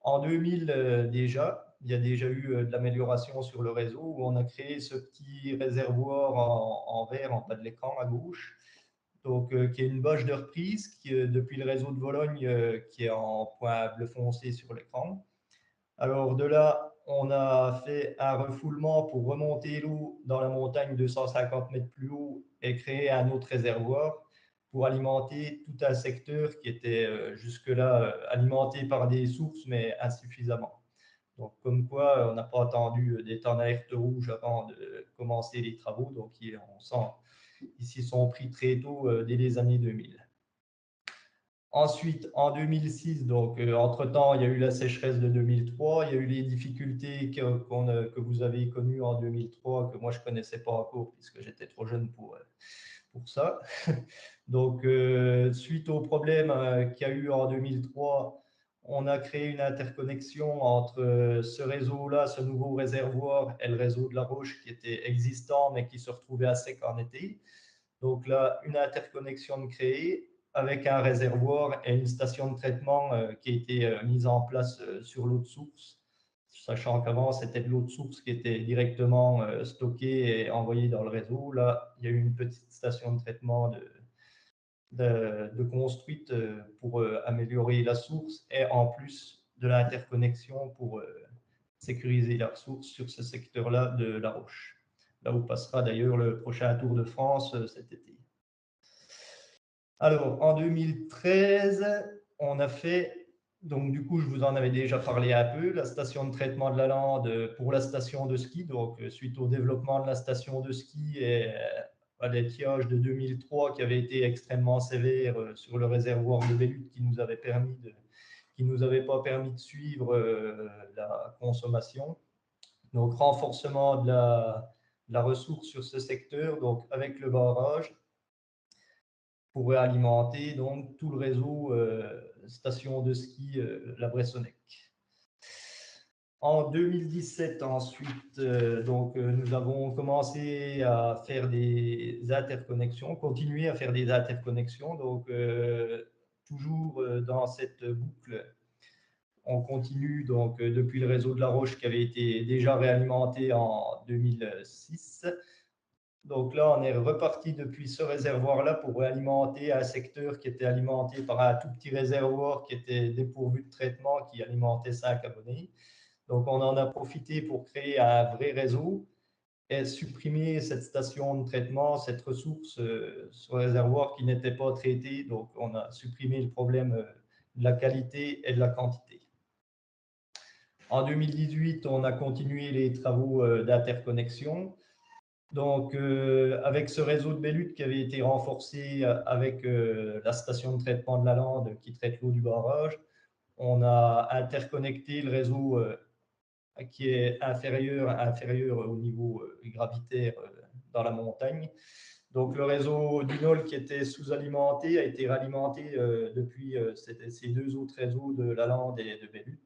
en 2000 déjà, il y a déjà eu de l'amélioration sur le réseau où on a créé ce petit réservoir en verre en bas de l'écran à gauche, donc qui est une bâche de reprise depuis le réseau de Vologne qui est en point bleu foncé sur l'écran. Alors de là, on a fait un refoulement pour remonter l'eau dans la montagne 250 mètres plus haut et créer un autre réservoir pour alimenter tout un secteur qui était jusque-là alimenté par des sources, mais insuffisamment. Donc comme quoi, on n'a pas attendu des temps d'alerte rouge avant de commencer les travaux. Donc on sent ils s'y sont pris très tôt dès les années 2000. Ensuite, en 2006, donc entre-temps, il y a eu la sécheresse de 2003, il y a eu les difficultés que vous avez connues en 2003, que moi je ne connaissais pas encore puisque j'étais trop jeune pour ça. Donc, suite au problème qu'il y a eu en 2003, on a créé une interconnexion entre ce réseau-là, ce nouveau réservoir, et le réseau de la Roche qui était existant mais qui se retrouvait à sec en été. Donc là, une interconnexion créée avec un réservoir et une station de traitement qui a été mise en place sur l'eau de source, sachant qu'avant, c'était de l'eau de source qui était directement stockée et envoyée dans le réseau. Là, il y a eu une petite station de traitement de construite pour améliorer la source et en plus de l'interconnexion pour sécuriser la ressource sur ce secteur-là de la Roche. Là où passera d'ailleurs le prochain Tour de France cet été. Alors, en 2013, on a fait, donc du coup, je vous en avais déjà parlé un peu, la station de traitement de la Lande pour la station de ski. Donc, suite au développement de la station de ski et à l'étiage de 2003 qui avait été extrêmement sévère sur le réservoir de Bellutte qui nous avait pas permis de suivre la consommation. Donc, renforcement de la ressource sur ce secteur, donc avec le barrage, pour alimenter donc tout le réseau station de ski La Bressonnec. En 2017, ensuite, nous avons commencé à faire des interconnexions, continuer à faire des interconnexions. Donc, toujours dans cette boucle, on continue donc depuis le réseau de la Roche qui avait été déjà réalimenté en 2006. Donc là, on est reparti depuis ce réservoir-là pour alimenter un secteur qui était alimenté par un tout petit réservoir qui était dépourvu de traitement, qui alimentait 5 abonnés. Donc on en a profité pour créer un vrai réseau et supprimer cette station de traitement, cette ressource, ce réservoir qui n'était pas traité. Donc on a supprimé le problème de la qualité et de la quantité. En 2018, on a continué les travaux d'interconnexion. Donc, avec ce réseau de Bellutte qui avait été renforcé avec la station de traitement de la Lande qui traite l'eau du barrage, on a interconnecté le réseau qui est inférieur au niveau gravitaire dans la montagne. Donc, le réseau du Nol qui était sous-alimenté a été réalimenté depuis ces deux autres réseaux de la Lande et de Bellutte.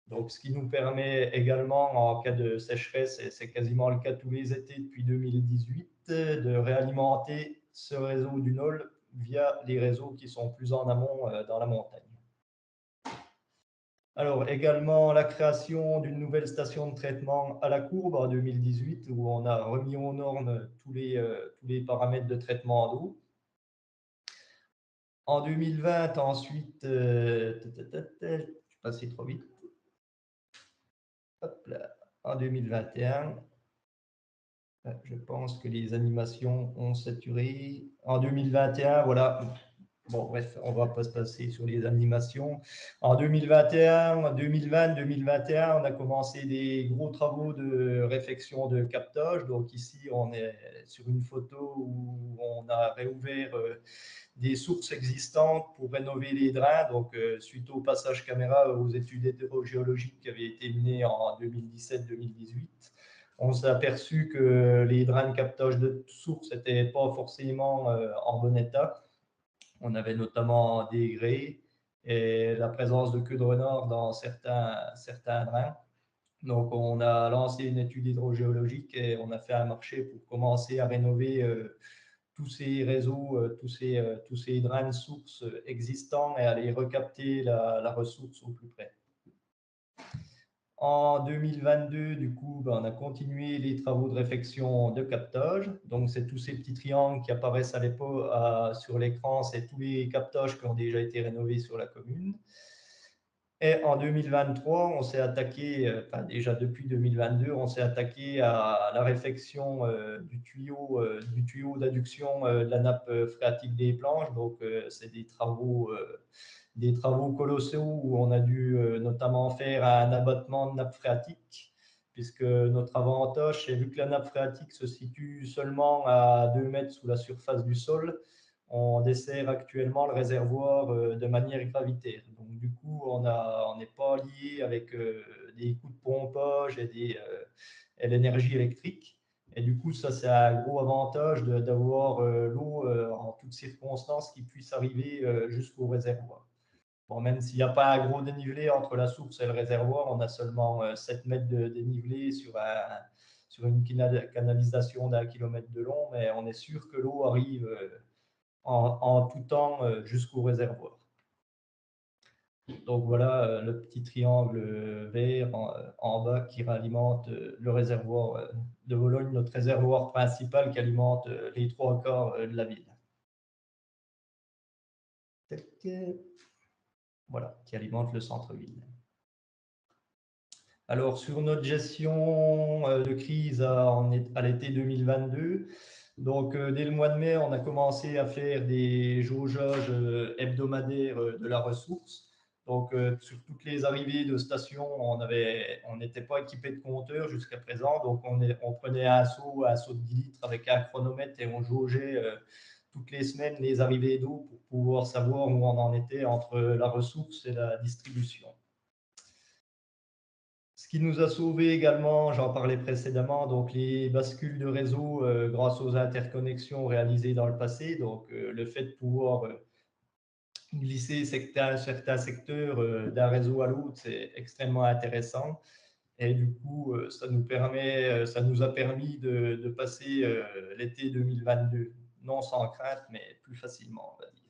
Donc, ce qui nous permet également, en cas de sécheresse, et c'est quasiment le cas tous les étés depuis 2018, de réalimenter ce réseau du Nol via les réseaux qui sont plus en amont dans la montagne. Alors, également la création d'une nouvelle station de traitement à la Courbe en 2018, où on a remis aux normes tous les paramètres de traitement d'eau. En 2020, ensuite, je suis passé trop vite. Hop là. En 2021, je pense que les animations ont saturé. En 2021, voilà. Bon, bref, on ne va pas se passer sur les animations. En 2021, 2020, 2021, on a commencé des gros travaux de réfection de captage. Donc ici, on est sur une photo où on a réouvert des sources existantes pour rénover les drains. Donc, suite au passage caméra aux études hydrogéologiques qui avaient été menées en 2017-2018, on s'est aperçu que les drains de captage de sources n'étaient pas forcément en bon état. On avait notamment des grès et la présence de queue de renard dans certains drains. Donc, on a lancé une étude hydrogéologique et on a fait un marché pour commencer à rénover tous ces réseaux, tous ces drains de sources existants et à aller recapter la ressource au plus près. En 2022, du coup, on a continué les travaux de réfection de captage. Donc, c'est tous ces petits triangles qui apparaissent à l'époque sur l'écran, c'est tous les captages qui ont déjà été rénovés sur la commune. Et en 2023, on s'est attaqué, enfin déjà depuis 2022, on s'est attaqué à la réfection du tuyau d'adduction de la nappe phréatique des planches. Donc, c'est des travaux colossaux où on a dû notamment faire un abattement de nappe phréatique, puisque notre avantage, c'est vu que la nappe phréatique se situe seulement à 2 mètres sous la surface du sol, on dessert actuellement le réservoir de manière gravitaire. Donc, du coup, on n'est pas lié avec des coups de pompage et l'énergie électrique. Et du coup, ça, c'est un gros avantage d'avoir l'eau en toutes circonstances qui puisse arriver jusqu'au réservoir. Bon, même s'il n'y a pas un gros dénivelé entre la source et le réservoir, on a seulement 7 mètres de dénivelé sur une canalisation d'1 kilomètre de long, mais on est sûr que l'eau arrive en tout temps jusqu'au réservoir. Donc voilà le petit triangle vert en bas qui réalimente le réservoir de Vologne, notre réservoir principal qui alimente les 3/4 de la ville. Voilà, qui alimente le centre-ville. Alors, sur notre gestion de crise à l'été 2022, donc dès le mois de mai, on a commencé à faire des jaugeages hebdomadaires de la ressource. Donc, sur toutes les arrivées de stations, on n'était pas équipé de compteur jusqu'à présent. Donc, on prenait un seau de 10 litres avec un chronomètre et on jaugeait toutes les semaines les arrivées d'eau pour pouvoir savoir où on en était entre la ressource et la distribution. Ce qui nous a sauvé également, j'en parlais précédemment, donc les bascules de réseau grâce aux interconnexions réalisées dans le passé. Donc, le fait de pouvoir glisser certains secteurs d'un réseau à l'autre, c'est extrêmement intéressant. Et du coup, ça nous a permis de passer l'été 2022, non sans crainte, mais plus facilement, on va dire.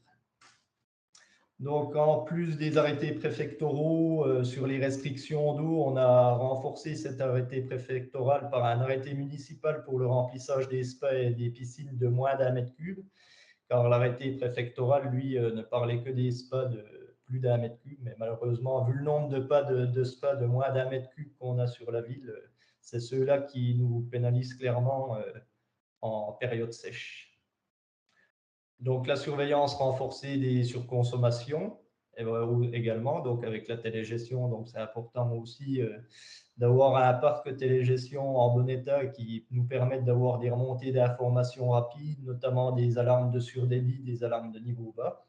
Donc, en plus des arrêtés préfectoraux sur les restrictions d'eau, on a renforcé cet arrêté préfectoral par un arrêté municipal pour le remplissage des spas et des piscines de moins d'1 m3, car l'arrêté préfectoral, lui, ne parlait que des spas de plus d'1 m3. Mais malheureusement, vu le nombre de pas de spas de moins d'1 m3 qu'on a sur la ville, c'est ceux-là qui nous pénalisent clairement en période sèche. Donc, la surveillance renforcée des surconsommations également, donc avec la télégestion. Donc, c'est important aussi d'avoir un parc télégestion en bon état qui nous permette d'avoir des remontées d'informations rapides, notamment des alarmes de surdébit, des alarmes de niveau bas.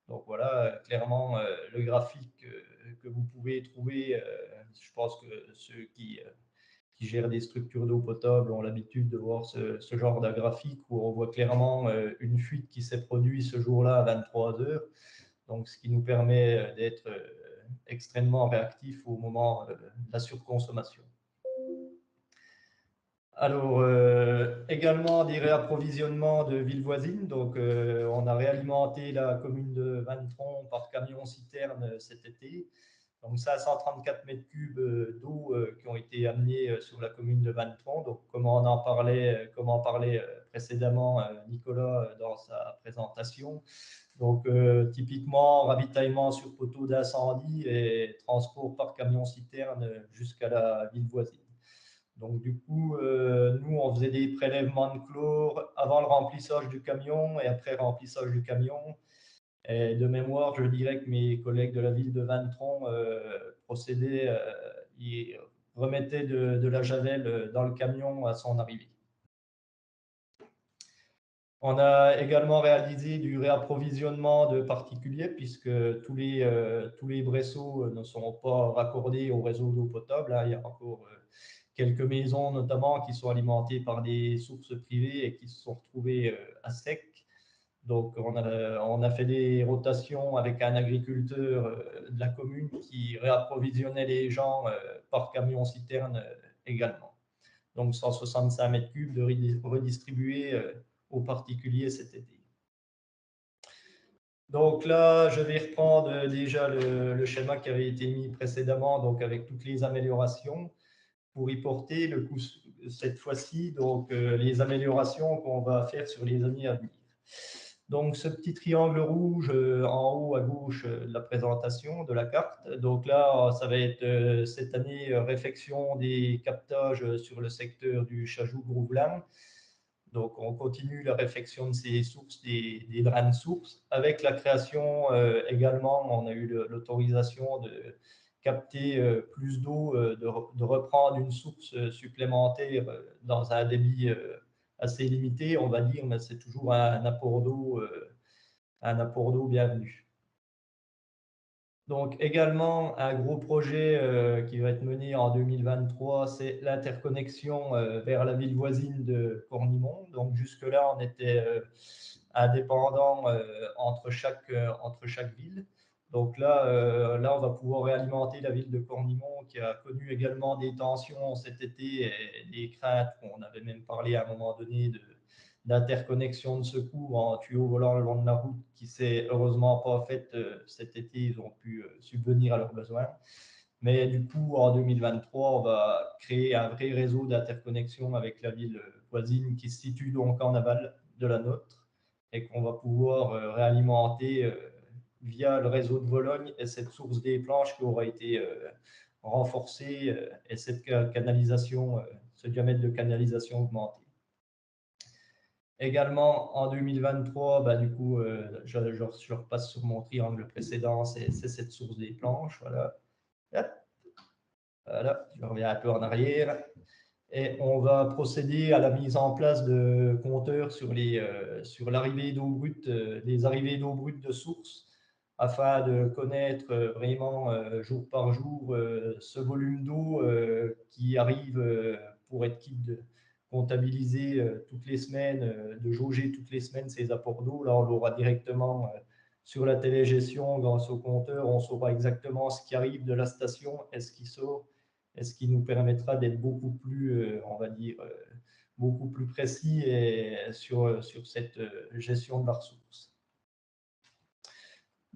Donc voilà, clairement, le graphique que vous pouvez trouver, je pense que ceux qui gèrent des structures d'eau potable ont l'habitude de voir ce genre de graphique où on voit clairement une fuite qui s'est produite ce jour-là à 23 h. Donc, ce qui nous permet d'être extrêmement réactifs au moment de la surconsommation. Alors, également des réapprovisionnements de villes voisines. Donc, on a réalimenté la commune de Vantron par camion-citerne cet été. Donc, ça, 134 m3 d'eau qui ont été amenés sur la commune de Vantron. Donc, comme on parlait précédemment Nicolas dans sa présentation. Donc, typiquement, ravitaillement sur poteau d'incendie et transport par camion-citerne jusqu'à la ville voisine. Donc, du coup, nous, on faisait des prélèvements de chlore avant le remplissage du camion et après le remplissage du camion. Et de mémoire, je dirais que mes collègues de la ville de Vantron procédaient, ils remettaient de la javel dans le camion à son arrivée. On a également réalisé du réapprovisionnement de particuliers puisque tous les bresseaux ne sont pas raccordés au réseau d'eau potable. Il y a encore quelques maisons notamment qui sont alimentées par des sources privées et qui se sont retrouvées à sec. Donc, on a fait des rotations avec un agriculteur de la commune qui réapprovisionnait les gens par camion-citerne également. Donc, 165 m3 de redistribuer aux particuliers cet été. Donc là, je vais reprendre déjà le schéma qui avait été mis précédemment, donc avec toutes les améliorations, pour y porter le coup cette fois-ci, donc les améliorations qu'on va faire sur les années à venir. Donc, ce petit triangle rouge en haut à gauche de la présentation de la carte. Donc là, ça va être cette année réfection des captages sur le secteur du Chajou-Grouvelin. Donc, on continue la réfection de ces sources, des drains de sources. Avec la création également, on a eu l'autorisation de capter plus d'eau, de reprendre une source supplémentaire dans un débit assez limité, on va dire, mais c'est toujours un apport d'eau bienvenu. Donc également, un gros projet qui va être mené en 2023, c'est l'interconnexion vers la ville voisine de Cornimont. Donc jusque-là, on était indépendants entre chaque ville. Donc là, on va pouvoir réalimenter la ville de Cornimont qui a connu également des tensions cet été et des craintes. On avait même parlé à un moment donné d'interconnexion de secours en tuyau volant le long de la route qui s'est heureusement pas faite cet été. Ils ont pu subvenir à leurs besoins. Mais du coup, en 2023, on va créer un vrai réseau d'interconnexion avec la ville voisine qui se situe donc en aval de la nôtre et qu'on va pouvoir réalimenter via le réseau de Vologne et cette source des planches qui aura été renforcée et cette canalisation, ce diamètre de canalisation augmenté. Également, en 2023, du coup, je repasse sur mon triangle précédent, c'est cette source des planches. Voilà. Voilà, je reviens un peu en arrière. Et on va procéder à la mise en place de compteurs sur l'arrivée d'eau brute, les arrivées d'eau brute de source, afin de connaître vraiment jour par jour ce volume d'eau qui arrive pour être quitte de comptabiliser toutes les semaines, de jauger toutes les semaines ces apports d'eau. Là, on l'aura directement sur la télégestion grâce au compteur. On saura exactement ce qui arrive de la station et ce qui sort, et ce qui nous permettra d'être beaucoup plus, on va dire, beaucoup plus précis sur cette gestion de la ressource.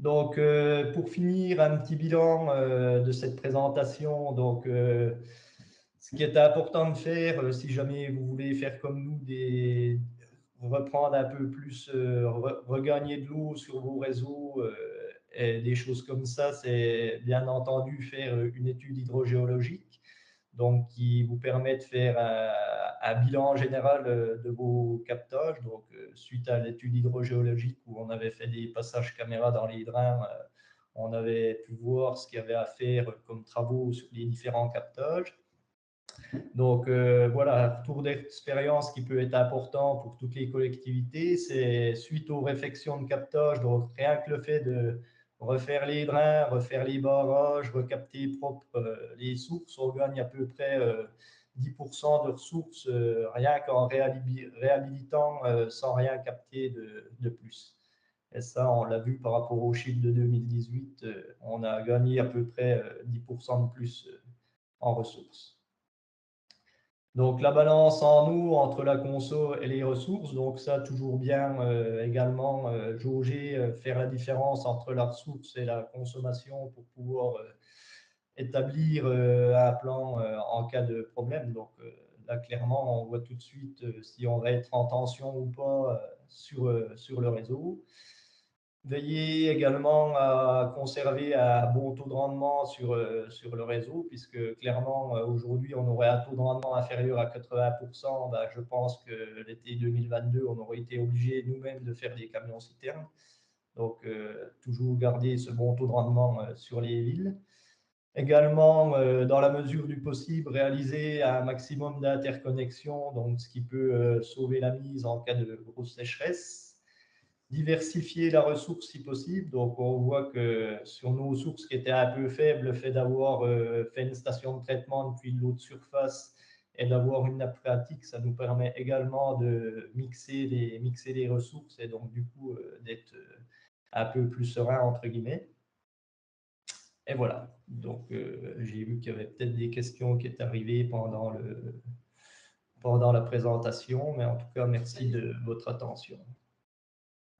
Donc, pour finir, un petit bilan de cette présentation. Donc, ce qui est important de faire, si jamais vous voulez faire comme nous, reprendre un peu plus, regagner de l'eau sur vos réseaux et des choses comme ça, c'est bien entendu faire une étude hydrogéologique, donc qui vous permet de faire un bilan général de vos captages. Donc, suite à l'étude hydrogéologique où on avait fait des passages caméra dans les drains, on avait pu voir ce qu'il y avait à faire comme travaux sur les différents captages. Donc voilà, un retour d'expérience qui peut être important pour toutes les collectivités, c'est suite aux réfections de captage, donc rien que le fait de refaire les drains, refaire les barrages, recapter propre les sources, on gagne à peu près 10% de ressources rien qu'en réhabilitant sans rien capter de plus. Et ça, on l'a vu par rapport au chiffre de 2018, on a gagné à peu près 10% de plus en ressources. Donc la balance en eau entre la conso et les ressources, donc ça toujours bien également jauger, faire la différence entre la ressource et la consommation pour pouvoir établir un plan en cas de problème. Donc là clairement on voit tout de suite si on va être en tension ou pas sur le réseau. Veillez également à conserver un bon taux de rendement sur le réseau, puisque clairement, aujourd'hui, on aurait un taux de rendement inférieur à 80%. Ben, je pense que l'été 2022, on aurait été obligé nous-mêmes de faire des camions citernes. Donc, toujours garder ce bon taux de rendement sur les villes. Également, dans la mesure du possible, réaliser un maximum d'interconnexions, donc ce qui peut sauver la mise en cas de grosse sécheresse. Diversifier la ressource si possible. Donc, on voit que sur nos sources qui étaient un peu faibles, le fait d'avoir fait une station de traitement depuis de l'eau de surface et d'avoir une nappe phréatique, ça nous permet également de mixer les ressources et donc du coup d'être un peu plus serein, entre guillemets. Et voilà. Donc, j'ai vu qu'il y avait peut-être des questions qui étaient arrivées pendant la présentation, mais en tout cas, merci de votre attention.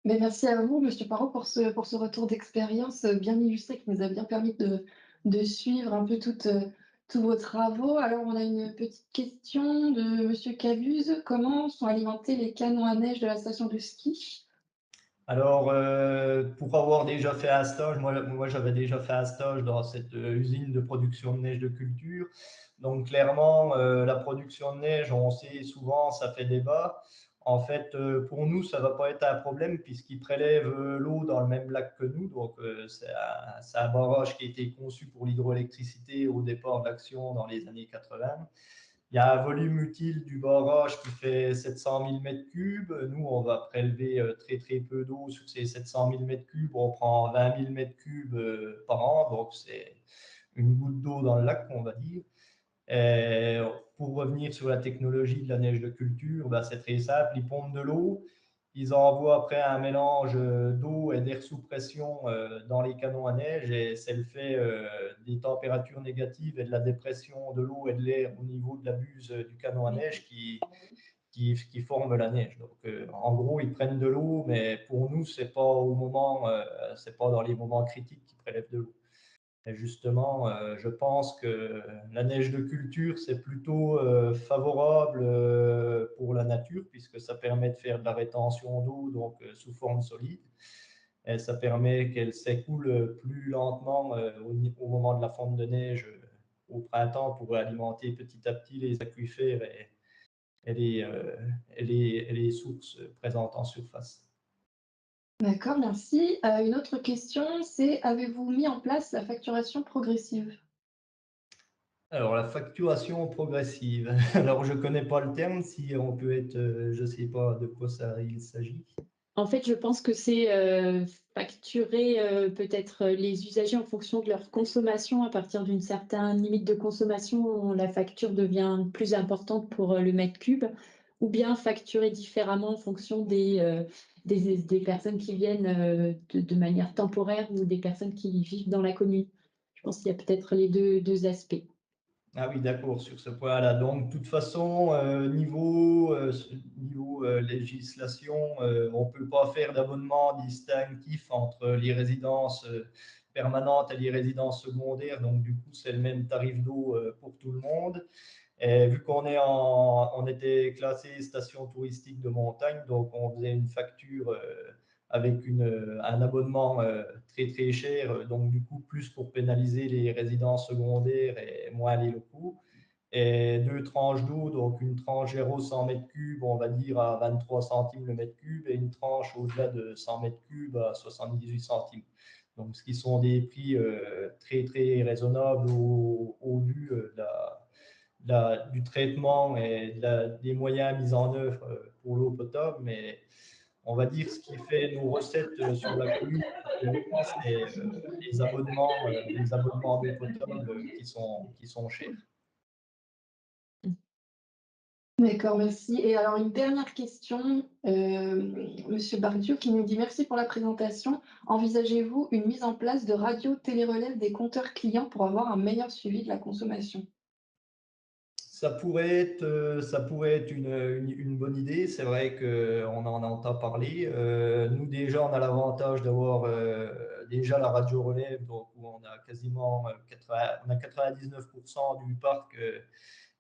Mais merci à vous, Monsieur Parot, pour ce retour d'expérience bien illustré qui nous a bien permis de suivre un peu tous vos travaux. Alors, on a une petite question de Monsieur Cabuse. Comment sont alimentés les canons à neige de la station de ski? Alors, pour avoir déjà fait un stage, moi j'avais déjà fait un stage dans cette usine de production de neige de culture. Donc, clairement, la production de neige, on sait souvent, ça fait débat. En fait, pour nous, ça ne va pas être un problème puisqu'ils prélèvent l'eau dans le même lac que nous. Donc, c'est un barrage qui a été conçu pour l'hydroélectricité au départ de l'action dans les années 80. Il y a un volume utile du barrage qui fait 700 000 m3. Nous, on va prélever très très peu d'eau sur ces 700 000 m3. On prend 20 000 m3 par an, donc c'est une goutte d'eau dans le lac, on va dire. Et pour revenir sur la technologie de la neige de culture, ben, c'est très simple. Ils pompent de l'eau, ils envoient après un mélange d'eau et d'air sous pression dans les canons à neige et c'est le fait des températures négatives et de la dépression de l'eau et de l'air au niveau de la buse du canon à neige qui forment la neige. Donc, en gros, ils prennent de l'eau, mais pour nous, c'est pas c'est pas dans les moments critiques qu'ils prélèvent de l'eau. Et justement, je pense que la neige de culture, c'est plutôt favorable pour la nature, puisque ça permet de faire de la rétention d'eau donc sous forme solide. Et ça permet qu'elle s'écoule plus lentement au moment de la fonte de neige au printemps pour alimenter petit à petit les aquifères et les sources présentes en surface. D'accord, merci. Une autre question, c'est avez-vous mis en place la facturation progressive? Alors, la facturation progressive. Alors, je ne connais pas le terme, si on peut être, je ne sais pas de quoi il s'agit. En fait, je pense que c'est facturer peut-être les usagers en fonction de leur consommation. À partir d'une certaine limite de consommation, la facture devient plus importante pour le mètre cube, ou bien facturer différemment en fonction des personnes qui viennent de manière temporaire ou des personnes qui vivent dans la commune. Je pense qu'il y a peut-être les deux aspects. Ah oui, d'accord, sur ce point-là. Donc, de toute façon, niveau législation, on ne peut pas faire d'abonnement distinctif entre les résidences permanentes et les résidences secondaires. Donc, du coup, c'est le même tarif d'eau pour tout le monde. Et vu on était classé station touristique de montagne, donc on faisait une facture avec un abonnement très très cher, donc du coup plus pour pénaliser les résidences secondaires et moins les locaux. Et deux tranches d'eau, donc une tranche 0 100 m3, on va dire à 23 centimes le mètre cube, et une tranche au-delà de 100 m3 à 78 centimes. Donc, ce qui sont des prix très très raisonnables au vu du traitement et des moyens mis en œuvre pour l'eau potable. Mais on va dire ce qui fait nos recettes sur la commune, c'est les abonnements d'eau potable qui sont chers. D'accord, merci. Et alors, une dernière question, Monsieur Bardiou qui nous dit: «Merci pour la présentation. Envisagez-vous une mise en place de radio-télé-relève des compteurs clients pour avoir un meilleur suivi de la consommation?» Ça pourrait être une bonne idée. C'est vrai qu'on en entend parler. Nous, déjà, on a l'avantage d'avoir déjà la radio relève, donc où on a quasiment 99% du parc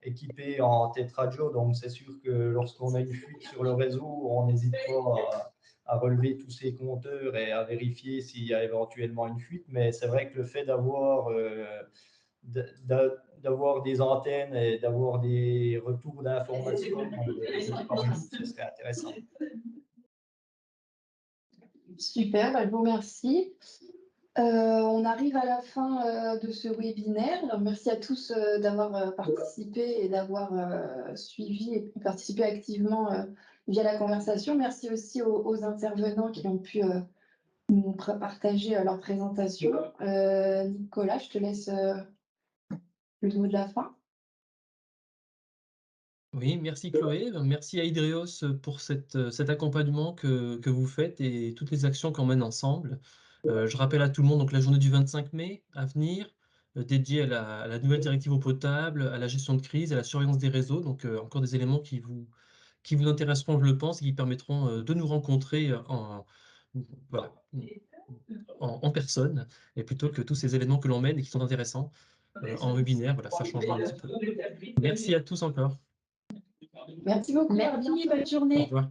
équipé en tête radio. Donc, c'est sûr que lorsqu'on a une fuite sur le réseau, on n'hésite pas à relever tous ces compteurs et à vérifier s'il y a éventuellement une fuite. Mais c'est vrai que le fait d'avoir des antennes et d'avoir des retours d'informations par jour, ce serait intéressant. Super, bah, je vous remercie. On arrive à la fin, de ce webinaire. Alors merci à tous, d'avoir, participé et d'avoir, suivi et participé activement, via la conversation. Merci aussi aux intervenants qui ont pu, nous partager, leur présentation. Nicolas, je te laisse, le mot de la fin. Oui, merci Chloé, merci à Hydreos pour cet accompagnement que vous faites et toutes les actions qu'on mène ensemble. Je rappelle à tout le monde donc la journée du 25 mai à venir, dédiée à la nouvelle directive eau potable, à la gestion de crise, à la surveillance des réseaux. Donc encore des éléments qui vous intéresseront, je le pense, et qui permettront de nous rencontrer voilà, en personne, et plutôt que tous ces événements que l'on mène et qui sont intéressants en webinaire. Voilà, ça changera un petit peu. Merci à tous encore. Merci beaucoup, à Merci, bientôt. bonne Au journée. revoir.